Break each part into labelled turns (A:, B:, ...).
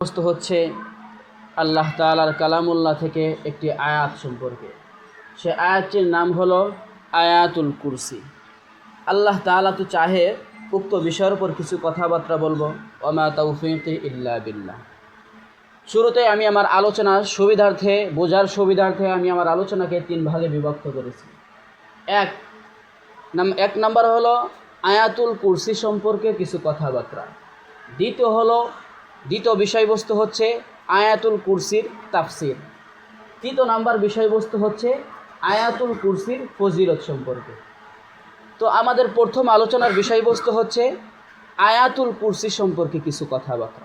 A: বস্তু হচ্ছে আল্লাহ তাআলার কালামুল্লাহ থেকে একটি আয়াত সম্পর্কে। সে আয়াতটির নাম হলো আয়াতুল কুরসি। আল্লাহ তাআলা তো চাহে উক্ত বিষয়ের উপর কিছু কথাবার্তা বলবো। ওমা তাওফীকি ইল্লা বিল্লাহ। শুরুতে আমি আমার আলোচনার সুবিধার্থে, বোঝার সুবিধার্থে আমি আমার আলোচনাকে 3 ভাগে বিভক্ত করেছি। এক নম্বর হলো আয়াতুল কুরসি সম্পর্কে কিছু কথাবার্তা। দ্বিতীয় বিষয়বস্তু হচ্ছে আয়াতুল কুরসির তাফসির। তৃতীয় নাম্বার বিষয়বস্তু হচ্ছে আয়াতুল কুরসির ফজিলত সম্পর্কে। তো আমাদের প্রথম আলোচনার বিষয়বস্তু হচ্ছে আয়াতুল কুরসি সম্পর্কে কিছু কথাবার্তা।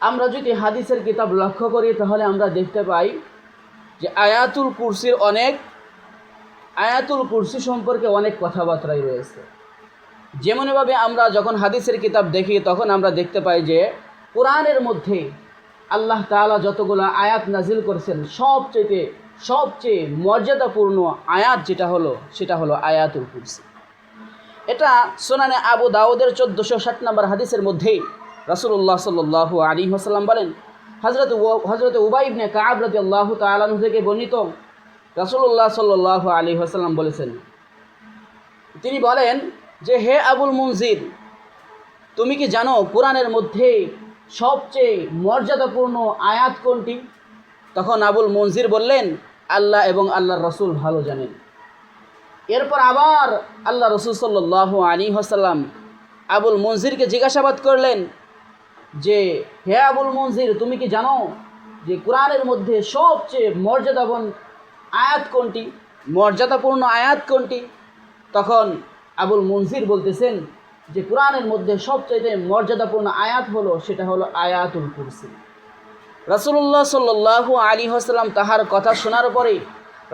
A: আমরা যদি হাদিসের কিতাব লক্ষ্য করি তাহলে আমরা দেখতে পাই যে আয়াতুল কুরসি সম্পর্কে অনেক কথাবার্তাই রয়েছে। যেমনভাবে আমরা যখন হাদিসের কিতাব দেখি তখন আমরা দেখতে পাই যে কোরআনের মধ্যে আল্লাহ তাআলা যতগুলো আয়াত নাজিল করেছেন সবচেয়ে মর্যাদাপূর্ণ আয়াত সেটা হলো আয়াতুল কুরসি। এটা সুনানে আবু দাউদের 1460 নম্বর হাদিসের মধ্যে রাসূলুল্লাহ সাল্লাল্লাহু আলাইহি ওয়াসাল্লাম বলেন, হযরত উবাই ইবনে কাব রাদিয়াল্লাহু তাআলা আনহু থেকে বর্ণিত, রাসূলুল্লাহ সাল্লাল্লাহু আলাইহি ওয়াসাল্লাম বলেছেন, তিনি বলেন যে, হে আবুল মুনজির, তুমি কি জানো কোরআনের মধ্যে সবচেয়ে মর্যাদাপূর্ণ আয়াত কোনটি? তখন আবুল মুনজির বললেন, আল্লাহ এবং আল্লাহর রাসূল ভালো জানেন। এরপর আবার আল্লাহ রাসূল সাল্লাল্লাহু আলাইহি ওয়াসাল্লাম আবুল মুনজিরকে জিজ্ঞাসাবাদ করলেন যে, হে আবুল মুনজির, তুমি কি জানো যে কোরআনের মধ্যে সবচেয়ে মর্যাদাপূর্ণ আয়াত কোনটি? তখন আবুল মুনজির বলতেছেন যে কোরআনের মধ্যে সবচেয়ে মর্যাদাপূর্ণ আয়াত সেটা হলো আয়াতুল কুরসি। রাসূলুল্লাহ সাল্লাল্লাহু আলাইহি ওয়াসাল্লাম তাহার কথা শোনার পরে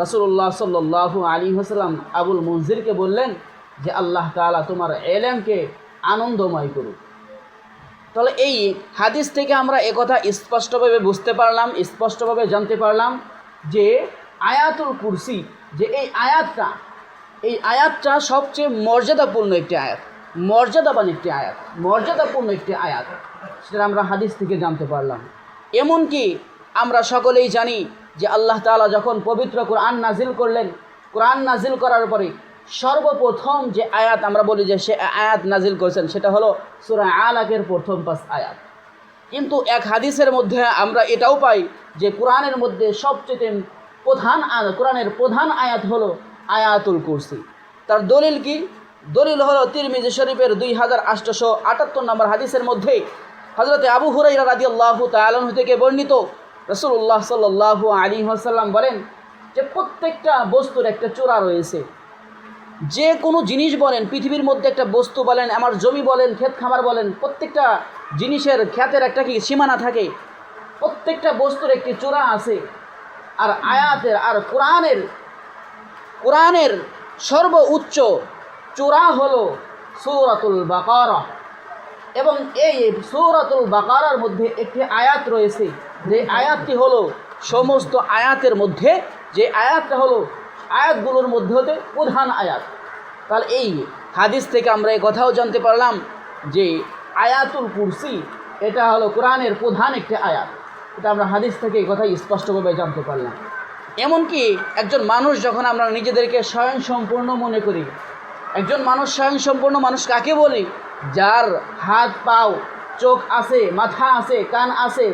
A: রাসূলুল্লাহ সাল্লাল্লাহু আলাইহি ওয়াসাল্লাম আবুল মুনজিরকে বললেন যে আল্লাহ তাআলা তোমার ইলমকে আনন্দময় করুক। তাহলে এই হাদিস থেকে আমরা একথা স্পষ্টভাবে বুঝতে পারলাম, স্পষ্টভাবে জানতে পারলাম যে আয়াতুল কুরসি, যে এই আয়াতটা সবচেয়ে মর্যাদাপূর্ণ একটি আয়াত, সেটা আমরা হাদিস থেকে জানতে পারলাম। এমনকি আমরা সকলেই জানি যে আল্লাহ তাআলা যখন পবিত্র কোরআন নাজিল করলেন, কোরআন নাজিল করার পরে সর্বপ্রথম যে আয়াত আমরা বলি যে সে আয়াত নাজিল করেছেন সেটা হলো সূরা আলাকের প্রথম 5 আয়াত। কিন্তু এক হাদিসের মধ্যে আমরা এটাও পাই যে কোরআনের মধ্যে কোরআনের প্রধান আয়াত হলো আয়াতুল কুরসি। তার দলিল কি? দলিল হলো তিরমিজি শরীফের 2878 নম্বর হাদিসের মধ্যে হযরতে আবু হুরায়রা রাদিয়াল্লাহু তাআলা আনহু থেকে বর্ণিত, রাসূলুল্লাহ সাল্লাল্লাহু আলাইহি ওয়াসাল্লাম বলেন যে প্রত্যেকটা বস্তুর একটা চূড়া রয়েছে। যে কোনো জিনিস বলেন, পৃথিবীর মধ্যে একটা বস্তু বলেন, আমার জমি বলেন, ক্ষেত খামার বলেন, প্রত্যেকটা জিনিসের ক্ষেতের একটা কি সীমানা থাকে, প্রত্যেকটা বস্তুর একটি চূড়া আছে। আর কোরআনের সর্বোচ্চ চূড়া হলো সূরাতুল বাকারা। এবং এই সূরাতুল বাকারার মধ্যে একটি আয়াত রয়েছে, যে আয়াতটি হলো সমস্ত আয়াতের মধ্যে, যে আয়াতটা হলো আয়াতগুলোর মধ্যে হতে প্রধান আয়াত। তাহলে এই হাদিস থেকে আমরা এই কথাও জানতে পারলাম যে আয়াতুল কুরসি এটা হলো কোরআনের প্রধান একটি আয়াত। এটা আমরা হাদিস থেকে এই কথা স্পষ্টভাবে জানতে পারলাম। এমনকি একজন মানুষ, যখন আমরা নিজেদেরকে স্বয়ংসম্পূর্ণ মনে করি, একজন মানুষ স্বয়ংসম্পূর্ণ মানুষ কাকে বলি? যার হাত পাও, চোখ আছে, মাথা আছে, কান আছে,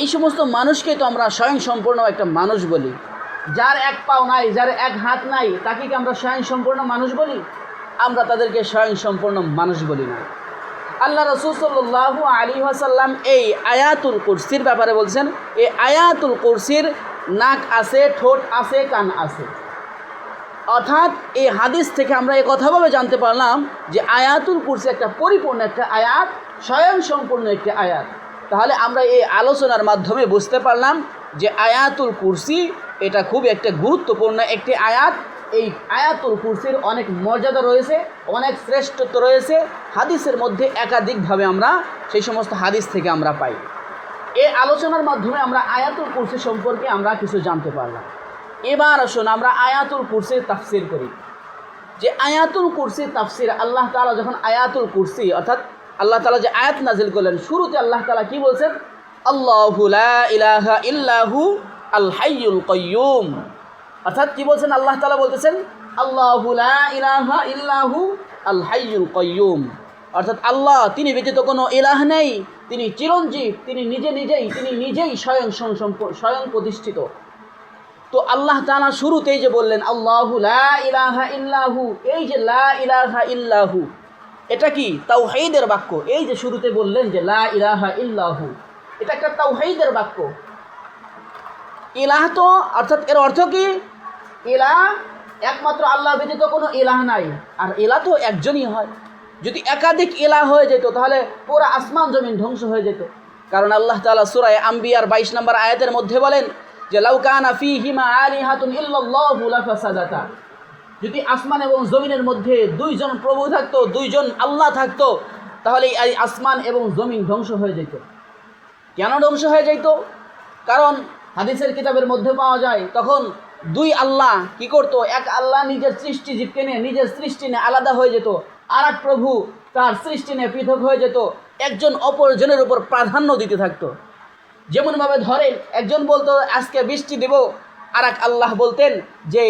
A: এই সমস্ত মানুষকে তো আমরা স্বয়ংসম্পূর্ণ একটা মানুষ বলি। যার এক পাও নাই, যার এক হাত নাই, তাকে কি আমরা স্বয়ংসম্পূর্ণ মানুষ বলি? আমরা তাদেরকে স্বয়ংসম্পূর্ণ মানুষ বলি না। আল্লাহ রাসূল সাল্লাল্লাহু আলাইহি ওয়াসাল্লাম এই আয়াতুল কুরসির ব্যাপারে বলছেন, এই আয়াতুল কুরসির নাক আছে, ঠোঁট আছে, কান আছে। অর্থাৎ এই হাদিস থেকে আমরা এই কথাভাবে জানতে পারলাম যে আয়াতুল কুরসি একটা পরিপূর্ণ একটা আয়াত, স্বয়ংসম্পূর্ণ একটি আয়াত। তাহলে আমরা এই আলোচনার মাধ্যমে বুঝতে পারলাম যে আয়াতুল কুরসি এটা খুব একটা গুরুত্বপূর্ণ একটি আয়াত। এই আয়াতুল কুরসির অনেক মর্যাদা রয়েছে, অনেক শ্রেষ্ঠত্ব রয়েছে। হাদিসের মধ্যে একাধিকভাবে আমরা সেই সমস্ত হাদিস থেকে আমরা পাই। এই আলোচনার মাধ্যমে আমরা আয়াতুল কুরসি সম্পর্কে আমরা কিছু জানতে পারলাম। এবার আসুন আমরা আয়াতুল কুরসির তাফসির করি। যে আয়াতুল কুরসির তাফসির, আল্লাহ তাআলা যখন আয়াতুল কুরসি অর্থাৎ আল্লাহ তাআলা যে আয়াত নাজিল করলেন, শুরুতে আল্লাহ তাআলা কি বলছেন? আল্লাহু লা ইলাহা ইল্লাহু আল হাইয়ুল কাইয়্যুম। অর্থাৎ কি বলছেন? আল্লাহ তাআলা বলতেছেন আল্লাহু লা ইলাহা ইল্লাহু আল হাইয়ুল কাইয়্যুম। অর্থাৎ আল্লাহ, তিনি ব্যতীত কোনো ইলাহ নেই, তিনি চিরঞ্জীব, তিনি নিজেই স্বয়ং প্রতিষ্ঠিত। তো আল্লাহ তাআলা শুরুতেই যে বললেন আল্লাহু লা ইলাহা ইল্লাহু, এই যে লা ইলাহা ইল্লাহু, এটা কি? তাওহীদের বাক্য। এই যে শুরুতে বললেন যে লা ইলাহা ইল্লাহু, এটা একটা তাওহীদের বাক্য। ইলাহ তো, অর্থাৎ এর অর্থ কি? ইলাহ একমাত্র আল্লাহ ব্যতীত কোনো ইলাহ নাই, আর ইলাহ তো একজনই হয়। যদি একাধিক ইলাহ হয়ে যেত তাহলে পুরো আসমান জমিন ধ্বংস হয়ে যেত। কারণ আল্লাহ তাআলা সূরা আম্বিয়ার 22 নম্বর আয়াতের মধ্যে বলেন যে লাউ কানা ফীহিমা আলিহাতুন ইল্লাল্লাহু লাফাসাদাতা, যদি আসমান এবং জমিনের মধ্যে দুইজন প্রভু থাকতো, দুইজন আল্লাহ থাকতো, তাহলে এই আসমান এবং জমিন ধ্বংস হয়ে যেত। কেন ধ্বংস হয়ে যেত? কারণ হাদিসের কিতাবের মধ্যে পাওয়া যায় তখন দুই আল্লাহ কি করতো? এক আল্লাহ নিজের সৃষ্টি জীবকে নিয়ে, নিজের সৃষ্টি নিয়ে আলাদা হয়ে যেত, আর এক প্রভু তার সৃষ্টি নিয়ে পৃথক হয়ে যেত, একজন অপরজনের উপর প্রাধান্য দিতে থাকতো। যেমনভাবে ধরেন একজন বলতো আজকে বৃষ্টি দেব, আর এক আল্লাহ বলতেন যে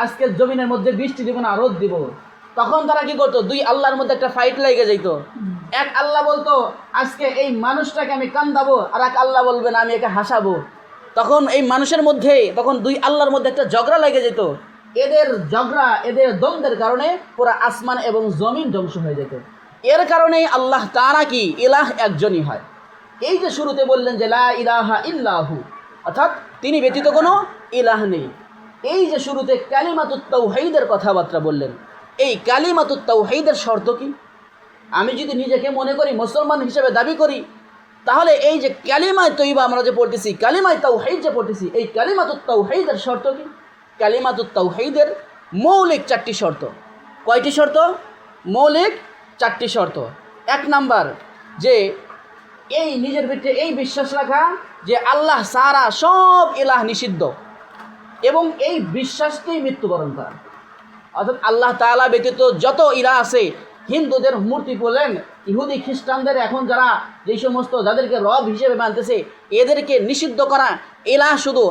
A: আজকের জমিনের মধ্যে বৃষ্টি দেব না, রোদ দিব। তখন তারা কি করতো? দুই আল্লাহর মধ্যে একটা ফাইট লেগে যেত। এক আল্লাহ বলতো আজকে এই মানুষটাকে আমি কান্দাবো, আর এক আল্লাহ বলবেন আমি একে হাসাবো। তখন এই মানুষের মধ্যে, তখন দুই আল্লাহর মধ্যে একটা ঝগড়া লেগে যেত। এদের ঝগড়া, এদের দ্বন্দ্বের কারণে পুরো আসমান এবং জমিন ধ্বংস হয়ে যেত। এর কারণেই আল্লাহ তাআলা কি? ইলাহ একজনই হয়। এই যে শুরুতে বললেন যে লা ইলাহা ইল্লাহু, অর্থাৎ তিনি ব্যতীত কোনো ইলাহ নেই। এই যে শুরুতে কালিমাতুত তাওহীদের কথাবার্তা বললেন, এই কালিমাতুত তাওহীদের শর্ত কি? আমি যদি নিজেকে মনে করি মুসলমান হিসেবে দাবি করি, তাহলে এই যে কালিমায়ে তয়্যিবা আমরা যে পড়তেছি, কালিমায়ে তাওহীদ যে পড়তেছি, এই কালিমাতুত তাওহীদের শর্ত কি? কালিমাতুত তাওহীদের মৌলিক 4টি শর্ত। কয়টি শর্ত? মৌলিক 4টি শর্ত। 1 নাম্বার, যে এই নিজের ভিতরে এই বিশ্বাস রাখা যে আল্লাহ ছাড়া সব ইলাহ নিষিদ্ধ, এবং এই বিশ্বাসকেই মৃত্যুবরণ করা। অর্থাৎ আল্লাহ তাআলা ব্যতীত যত ইলাহ আছে, হিন্দুদের মূর্তি বলেন, ইহুদি খ্রিস্টানদের এখন যারা যেই সমস্ত যাদেরকে রব হিসেবে মানতেছে, এদেরকে নিষিদ্ধ করা। ইলাহ শুধু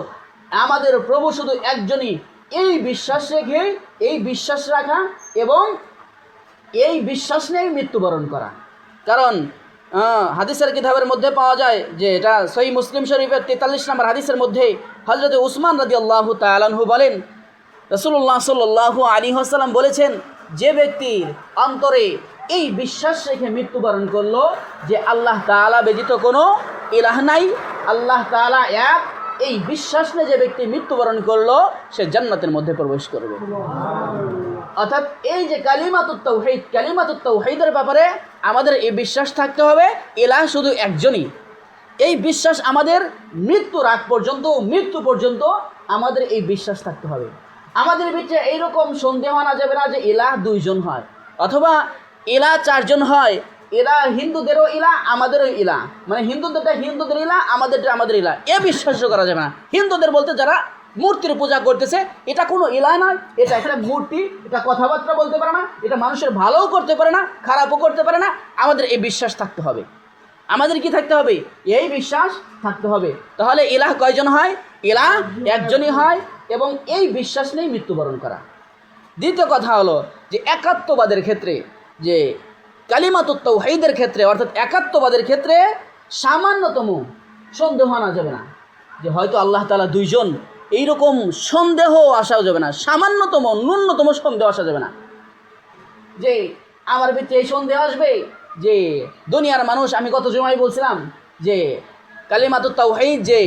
A: আমাদের প্রভু শুধু একজনই, এই বিশ্বাস রেখে, এই বিশ্বাস রাখা এবং এই বিশ্বাস নিয়েই মৃত্যুবরণ করা। কারণ হাদিসের কিতাবের মধ্যে পাওয়া যায় যে এটা সহিহ মুসলিম শরীফের 43 নম্বর হাদিসের মধ্যে হযরত উসমান রাদিয়াল্লাহু তাআলা আনহু বলেন, রাসূলুল্লাহ সাল্লাল্লাহু আলাইহি ওয়াসাল্লাম বলেছেন, যে ব্যক্তির অন্তরে এই বিশ্বাস রেখে মৃত্যুবরণ করলো যে আল্লাহ তাআলা ব্যতীত কোনো ইলাহ নাই, আল্লাহ তাআলা এক, এই বিশ্বাস নিয়ে যে ব্যক্তি মৃত্যুবরণ করলো সে জান্নাতের মধ্যে প্রবেশ করবে। অর্থাৎ এই যে কালিমাতুত তাওহীদ, কালিমাতুত তাওহীদের ব্যাপারে আমাদের এই বিশ্বাস থাকতে হবে ইলাহ শুধু একজনই। এই বিশ্বাস আমাদের মৃত্যুর আগ পর্যন্ত, মৃত্যু পর্যন্ত আমাদের এই বিশ্বাস থাকতে হবে। আমাদের ভিতরে এইরকম সন্দেহ আনা যাবে না যে ইলাহ 2 জন হয়, অথবা ইলাহ 4 জন হয়। ইলাহ হিন্দুদেরও ইলাহ, আমাদেরও ইলাহ, মানে হিন্দুদেরটা হিন্দুদের ইলাহ, আমাদেরটা আমাদের ইলাহ, এ বিশ্বাস করা যাবে না। হিন্দুদের বলতে যারা মূর্তির পূজা করতেছে, এটা কোনো ইলাহ নয়, এটা একটা মূর্তি, এটা কথাবার্তা বলতে পারে না, এটা মানুষের ভালোও করতে পারে না, খারাপও করতে পারে না। আমাদের এই বিশ্বাস থাকতে হবে। আমাদের কি থাকতে হবে? এই বিশ্বাস থাকতে হবে। তাহলে ইলাহ কয়জন হয়? ইলাহ একজনই হয়, এবং এই বিশ্বাস নিয়েই মৃত্যুবরণ করা। দ্বিতীয় কথা হলো যে একাত্মবাদের ক্ষেত্রে, যে কালিমাতুত তাওহীদের ক্ষেত্রে, অর্থাৎ একাত্মবাদের ক্ষেত্রে সামান্যতম সন্দেহ আনা যাবে না যে হয়তো আল্লাহ তাআলা 2 জন, এইরকম সন্দেহ আসা যাবে না। সামান্যতম, ন্যূনতম সন্দেহ আসা যাবে না যে আমার ভিতরে এই সন্দেহ আসবে যে দুনিয়ার মানুষ, আমি গত জুমায় বলছিলাম যে কালিমাতুত তাওহীদ, যে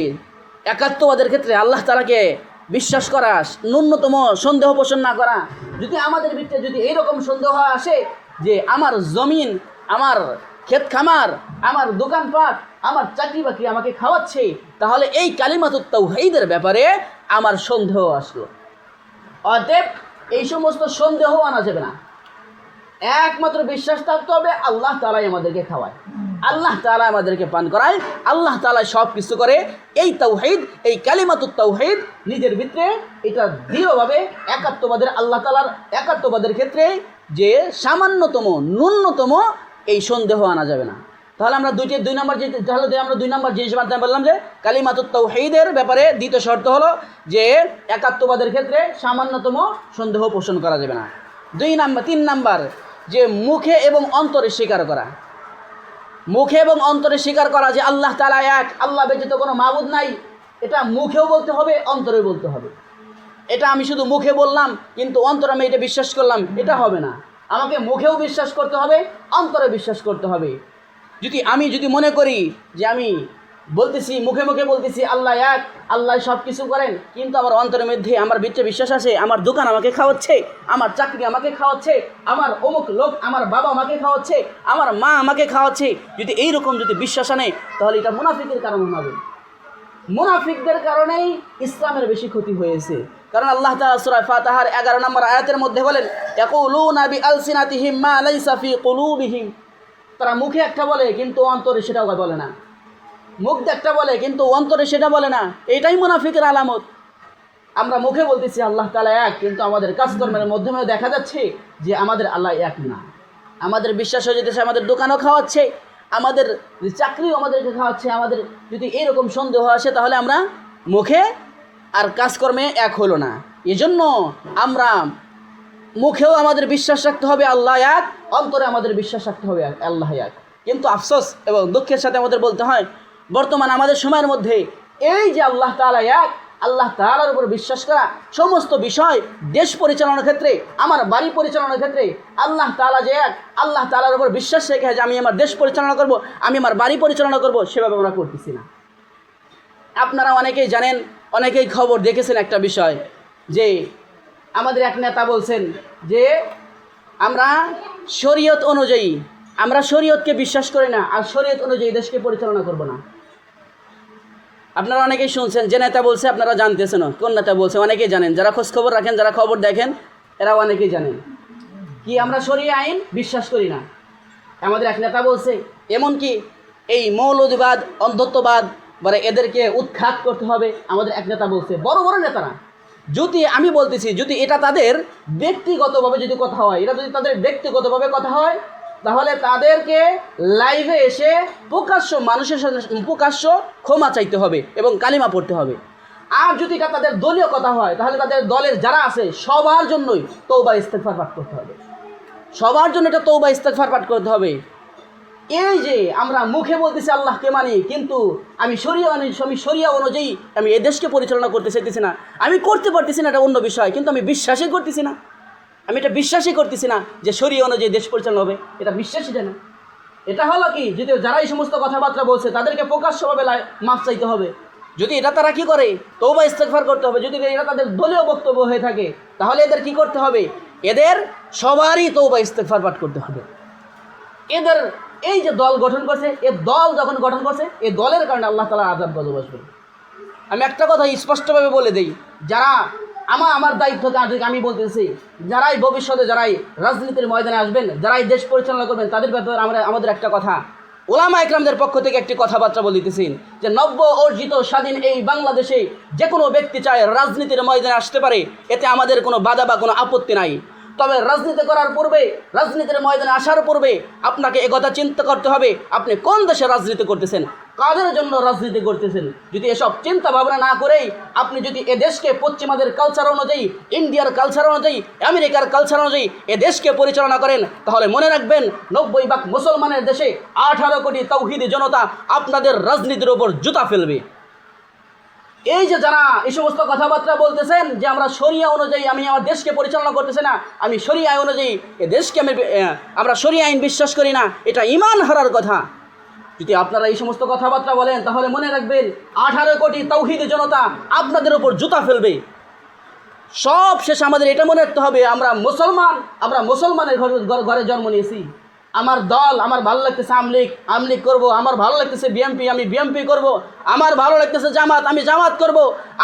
A: একাত্মবাদের ক্ষেত্রে আল্লাহ তাআলাকে বিশ্বাস করা, ন্যূনতম সন্দেহ পোষণ না করা। যদি আমাদের ভিতরে যদি এইরকম সন্দেহ আসে যে আমার জমিন, আমার ক্ষেত খামার, আমার দোকানপাট, আমার চাকরি বাকরি আমাকে খাওয়াচ্ছে, তাহলে এই কালিমাতুত তাওহীদের ব্যাপারে আমার সন্দেহ আসলো। অতএব এই সমস্ত সন্দেহ আনা যাবে না। একমাত্র বিশ্বাস থাকতে হবে আল্লাহ তাআলাই আমাদেরকে খাওয়ায়, আল্লাহ তাআলা আমাদেরকে পান করায়, আল্লাহ তাআলা সব কিছু করে। এই তাওহীদ, এই কালিমাতুত তাওহীদ নিজের ভিতরে এটা দৃঢ়ভাবে একাত্মবাদের, আল্লাহ তাআলার একাত্মবাদের ক্ষেত্রে যে সামান্যতম, ন্যূনতম এই সন্দেহ আনা যাবে না। তাহলে আমরা দুই নম্বর জিনিস মাধ্যমে বললাম যে কালিমাতুত তাওহীদের ব্যাপারে দ্বিতীয় শর্ত হলো যে একাত্মবাদের ক্ষেত্রে সামান্যতম সন্দেহ পোষণ করা যাবে না। 3 নাম্বার যে মুখে এবং অন্তরে স্বীকার করা, মুখে এবং অন্তরে স্বীকার করা যে আল্লাহ তাআলা এক, আল্লাহ ব্যতীত কোনো মাবুদ নাই, এটা মুখেও বলতে হবে, অন্তরেও বলতে হবে। এটা আমি শুধু মুখে বললাম কিন্তু অন্তরে আমি এটা বিশ্বাস করলাম, এটা হবে না। আমাকে মুখেও বিশ্বাস করতে হবে, অন্তরে বিশ্বাস করতে হবে। আমি যদি মনে করি যে আমি বলতেছি, মুখে মুখে বলতেছি আল্লাহ এক, আল্লাহ সব কিছু করেন, কিন্তু আমার অন্তরের মধ্যে আমার ভিতরে বিশ্বাস আছে আমার দোকান আমাকে খাওয়াচ্ছে, আমার চাকরি আমাকে খাওয়াচ্ছে, আমার অমুক লোক, আমার বাবা আমাকে খাওয়াচ্ছে, আমার মা আমাকে খাওয়াচ্ছে, যদি এইরকম বিশ্বাস আনে তাহলে এটা মুনাফিকের কারণ হবে। মুনাফিকদের কারণেই ইসলামের বেশি ক্ষতি হয়েছে। কারণ আল্লাহ তাআলা সূরা ফাতিহার 11 নম্বর আয়াতের মধ্যে বলেন ইয়াকুলুনা বিআলসিনাতিহিম মা লাইসা ফি কুলুবিহিম, তারা মুখে একটা বলে কিন্তু অন্তরে সেটাও বলে না, মুখ একটা বলে কিন্তু অন্তরে সেটা বলে না, এটাই মুনাফিকের আলামত। আমরা মুখে বলতেছি আল্লাহ তাআলা এক, কিন্তু আমাদের কাজকর্মের মাধ্যমে দেখা যাচ্ছে যে আমাদের আল্লাহ এক না। আমাদের বিশ্বাস হয়ে যেতেছে আমাদের দোকানও খাওয়াচ্ছে, আমাদের চাকরিও আমাদেরকে খাওয়াচ্ছে। আমাদের যদি এরকম সন্দেহ আসে তাহলে আমরা মুখে আর কাজকর্মে এক হলো না। এজন্য আমরা মুখেও আমাদের বিশ্বাস রাখতে হবে আল্লাহ এক, অন্তরে আমাদের বিশ্বাস রাখতে হবে আল্লাহ এক। কিন্তু আফসোস এবং দুঃখের সাথে আমাদের বলতে হয় বর্তমান আমাদের সময়ের মধ্যে এই যে আল্লাহ তাআলা এক, আল্লাহ তাআলার উপর বিশ্বাস করা সমস্ত বিষয়, দেশ পরিচালনার ক্ষেত্রে, আমার বাড়ি পরিচালনার ক্ষেত্রে আল্লাহ তাআলা যে এক, আল্লাহ তাআলার উপর বিশ্বাস রেখে যে আমি আমার দেশ পরিচালনা করব, আমি আমার বাড়ি পরিচালনা করব, সেভাবে আমরা করতেছি না। আপনারা অনেকেই জানেন, অনেকেই খবর দেখেছেন একটা বিষয় যে আমাদের এক নেতা বলছেন যে আমরা শরীয়ত অনুযায়ী, আমরা শরীয়তকে বিশ্বাস করি না আর শরীয়ত অনুযায়ী দেশকে পরিচালনা করব না। আপনারা অনেকেই শুনছেন যে নেতা বলছে, আপনারা জানতেছেন কোন নেতা বলছে, অনেকেই জানেন, যারা খোঁজ খবর রাখেন, যারা খবর দেখেন, এরা অনেকেই জানেন কি আমরা শরীয়ত আইন বিশ্বাস করি না। আমাদের এক নেতা বলছে, এমনকি এই মৌলবাদ, অন্ধত্ববাদ বলে এদেরকে উৎখাত করতে হবে। আমাদের এক নেতা বলছে, বড় বড় নেতারা। যদি আমি বলতেছি যদি এটা তাদের ব্যক্তিগতভাবে যদি কথা হয়, এটা যদি তাদের ব্যক্তিগতভাবে কথা হয়, তাহলে তাদেরকে লাইভে এসে প্রকাশ্য মানুষের সাথে প্রকাশ্য ক্ষমা চাইতে হবে এবং কালিমা পড়তে হবে। আর যদি এটা তাদের দলীয় কথা হয় তাহলে তাদের দলের যারা আছে সবার জন্যই তওবা ইস্তেগফার পাঠ করতে হবে, সবার জন্য এটা তওবা ইস্তেগফার পাঠ করতে হবে। এই যে আমরা মুখে বলতেছি আল্লাহকে মানি, কিন্তু আমি শরিয়া অনুযায়ী আমি এই দেশকে পরিচালনা করতে চাইতেছি না, আমি করতে পারতেছি না, এটা অন্য বিষয়, কিন্তু আমি বিশ্বাসই করতেছি না, আমি এটা বিশ্বাসই করতেছি না যে শরিয়া অনুযায়ী দেশ পরিচালনা হবে, এটা বিশ্বাসই না। এটা হলো কি, যদি যারা এই সমস্ত কথাবার্তা বলছে তাদেরকে প্রকাশ্যভাবে মাফ চাইতে হবে। যদি এটা তারা কি করে, তওবা ইস্তেগফার করতে হবে। যদি এটা তাদের দলীয় বক্তব্য হয়ে থাকে তাহলে এদের কি করতে হবে, এদের সবারই তওবা ইস্তেগফার পাঠ করতে হবে। এদের এই যে দল গঠন করছে, এ দল যখন গঠন করছে, এই দলের কারণে আল্লাহ তাআলা আযাব গজব আসবে। আমি একটা কথা স্পষ্টভাবে বলে দেই, যারা আমার দায়িত্বকে আমি বলতেছি, যারাই ভবিষ্যতে যারাই রাজনীতির ময়দানে আসবেন, যারাই দেশ পরিচালনা করবেন, তাদের ব্যাপারে আমাদের একটা কথা, ওলামা ইকরামদের পক্ষ থেকে একটি কথাবার্তা বলিতেছেন যে নব্য অর্জিত স্বাধীন এই বাংলাদেশে যে কোনো ব্যক্তি চায় রাজনীতির ময়দানে আসতে পারে, এতে আমাদের কোনো বাধা বা কোনো আপত্তি নাই। তবে রাজনীতি করার পূর্বে, রাজনীতির ময়দানে আসার পূর্বে আপনাকে একথা চিন্তা করতে হবে আপনি কোন দেশে রাজনীতি করতেছেন, কাদের জন্য রাজনীতি করতেছেন। যদি এসব চিন্তা ভাবনা না করেই আপনি যদি এ দেশকে পশ্চিমাদের কালচার অনুযায়ী, ইন্ডিয়ার কালচার অনুযায়ী, আমেরিকার কালচার অনুযায়ী এ দেশকে পরিচালনা করেন, তাহলে মনে রাখবেন 90 ভাগ মুসলমানের দেশে 18 কোটি তাওহীদি জনতা আপনাদের রাজনীতির ওপর জুতা ফেলবে। এই যে যারা এই সমস্ত কথাবার্তা বলতেছেন যে আমরা শরিয়া অনুযায়ী আমি আমার দেশকে পরিচালনা করতেছি না, আমি শরিয়া অনুযায়ী এ দেশকে আমরা শরিয়া আইন বিশ্বাস করি না, এটা ঈমান হারার কথা। যদি আপনারা এই সমস্ত কথাবার্তা বলেন তাহলে মনে রাখবেন 18 কোটি তাওহীদি জনতা আপনাদের উপর জুতা ফেলবে। সব শেষ আমাদের এটা মনে রাখতে হবে আমরা মুসলমান, আমরা মুসলমানের ঘরে জন্ম নিয়েছি। আমার দল, আমার ভালো লাগতেছে আমলিগ করব, আমার ভালো লাগতেছে বিএমপি, আমি বিএমপি করব, আমার ভালো লাগতেছে জামাত, আমি জামাত করব,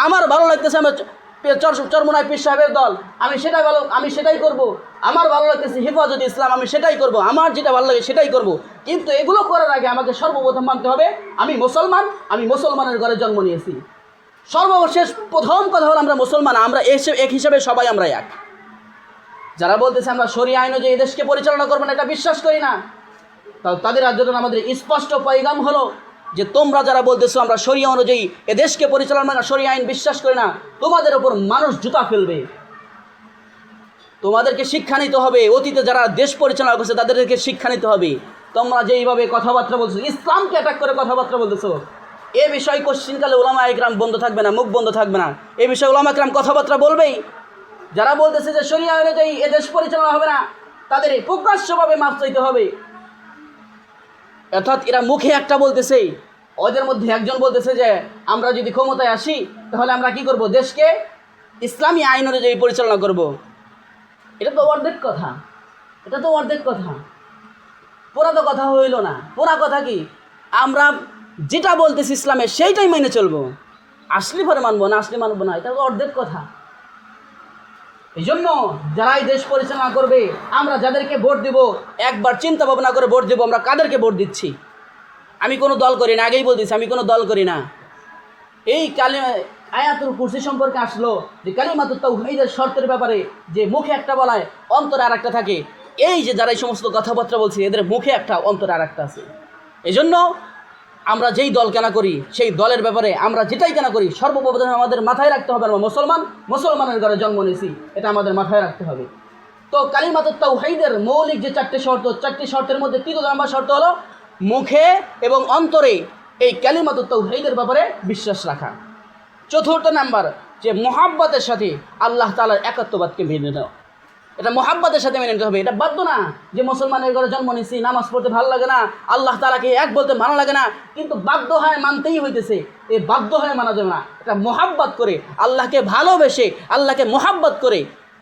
A: আমার ভালো লাগতেছে আমার চরমোনাই পীর সাহেবের দল, আমি সেটাই করব, আমার ভালো লাগতেছে হেফাজতে ইসলাম, আমি সেটাই করব, আমার যেটা ভালো লাগে সেটাই করব। কিন্তু এগুলো করার আগে আমাকে সর্বপ্রথম মানতে হবে আমি মুসলমান, আমি মুসলমানের ঘরে জন্ম নিয়েছি। সর্বশেষ প্রথম কথা হলো আমরা মুসলমান, আমরা এক হিসাবে সবাই আমরা এক। যারা বলতেছে আমরা শরিয়া আইন অনুযায়ী এই দেশকে পরিচালনা করবো না, এটা বিশ্বাস করি না, তাদের জন্য আমাদের স্পষ্ট পয়গাম হলো যে তোমরা যারা বলতেছো আমরা শরিয়া অনুযায়ী এ দেশকে পরিচালনা করা, শরিয়া আইন বিশ্বাস করি না, তোমাদের ওপর মানুষ জুতা ফেলবে। তোমাদেরকে শিক্ষা নিতে হবে, অতীতে যারা দেশ পরিচালনা করছে তাদেরকে শিক্ষা নিতে হবে। তোমরা যেইভাবে কথাবার্তা বলছো, ইসলামকে অ্যাটাক করে কথাবার্তা বলতেছো, এ বিষয়ে কোশ্চিনকালে উলামা ইকরাম বন্ধ থাকবে না, মুখ বন্ধ থাকবে না। এ বিষয়ে উলামা ইকরাম কথাবার্তা বলবেই। যারা বলতেছে যে শরিয়া অনুযায়ী এ দেশ পরিচালনা হবে না, তাদের প্রকাশ্যভাবে মাফ চাইতে হবে। অর্থাৎ এরা মুখে একটা বলতেছে, ওদের মধ্যে একজন বলতেছে যে আমরা যদি ক্ষমতায় আসি তাহলে আমরা কি করব, দেশকে ইসলামী আইন অনুযায়ী পরিচালনা করব। এটা তো অর্ধেক কথা, এটা তো অর্ধেক কথা, পুরা তো কথা হইল না। পুরা কথা কি, আমরা যেটা বলতেছি ইসলামে সেইটাই মেনে চলবো, আসলে পরে মানবো না, আসলে মানবো না, এটা তো অর্ধেক কথা। এই জন্য যারাই দেশ পরিচালনা করবে, আমরা যাদেরকে ভোট দেব একবার চিন্তা ভাবনা করে ভোট দেবো। আমরা কাদেরকে ভোট দিচ্ছি? আমি কোনো দল করি না, আগেই বলতেছি আমি কোনো দল করি না। এই আয়াতুল কুরসি সম্পর্কে আসলো যে কালিমাতুত তাওহীদের শর্তের ব্যাপারে, যে মুখে একটা বলায় অন্তরে আর একটা থাকে। এই যে যারা এই সমস্ত কথাবার্তা বলছে এদের মুখে একটা অন্তরে আর একটা আছে। এই জন্য আমরা যেই দল কেনা করি সেই দলের ব্যাপারে আমরা যেটাই কেনা করি সর্বপ্রথম আমাদের মাথায় রাখতে হবে আমরা মুসলমানের ঘরে জন্ম নিয়েছি, এটা আমাদের মাথায় রাখতে হবে। তো কালিমাতুত তাওহীদের মৌলিক যে চারটি শর্তের মধ্যে ৩ নম্বর শর্ত হলো মুখে এবং অন্তরে এই কালিমাতুত তাওহীদের ব্যাপারে বিশ্বাস রাখা। ৪র্থ নাম্বার যে মুহাব্বতের সাথে আল্লাহ তাআলার একাত্মবাদকে মেনে নেওয়া। এটা মুহাব্বতের সাথে মেনে নিতে হবে। এটা বাধ্য না যে মুসলমানের ঘরে জন্ম নিয়েছি, নামাজ পড়তে ভালো লাগে না, আল্লাহ তাআলাকে এক বলতে ভালো লাগে না, কিন্তু বাধ্য হয় মানতেই হইতেছে, এই বাধ্য হয়ে মানা যাবে না। এটা মুহাব্বত করে, আল্লাহকে ভালোবেসে, আল্লাহকে মুহাব্বত করে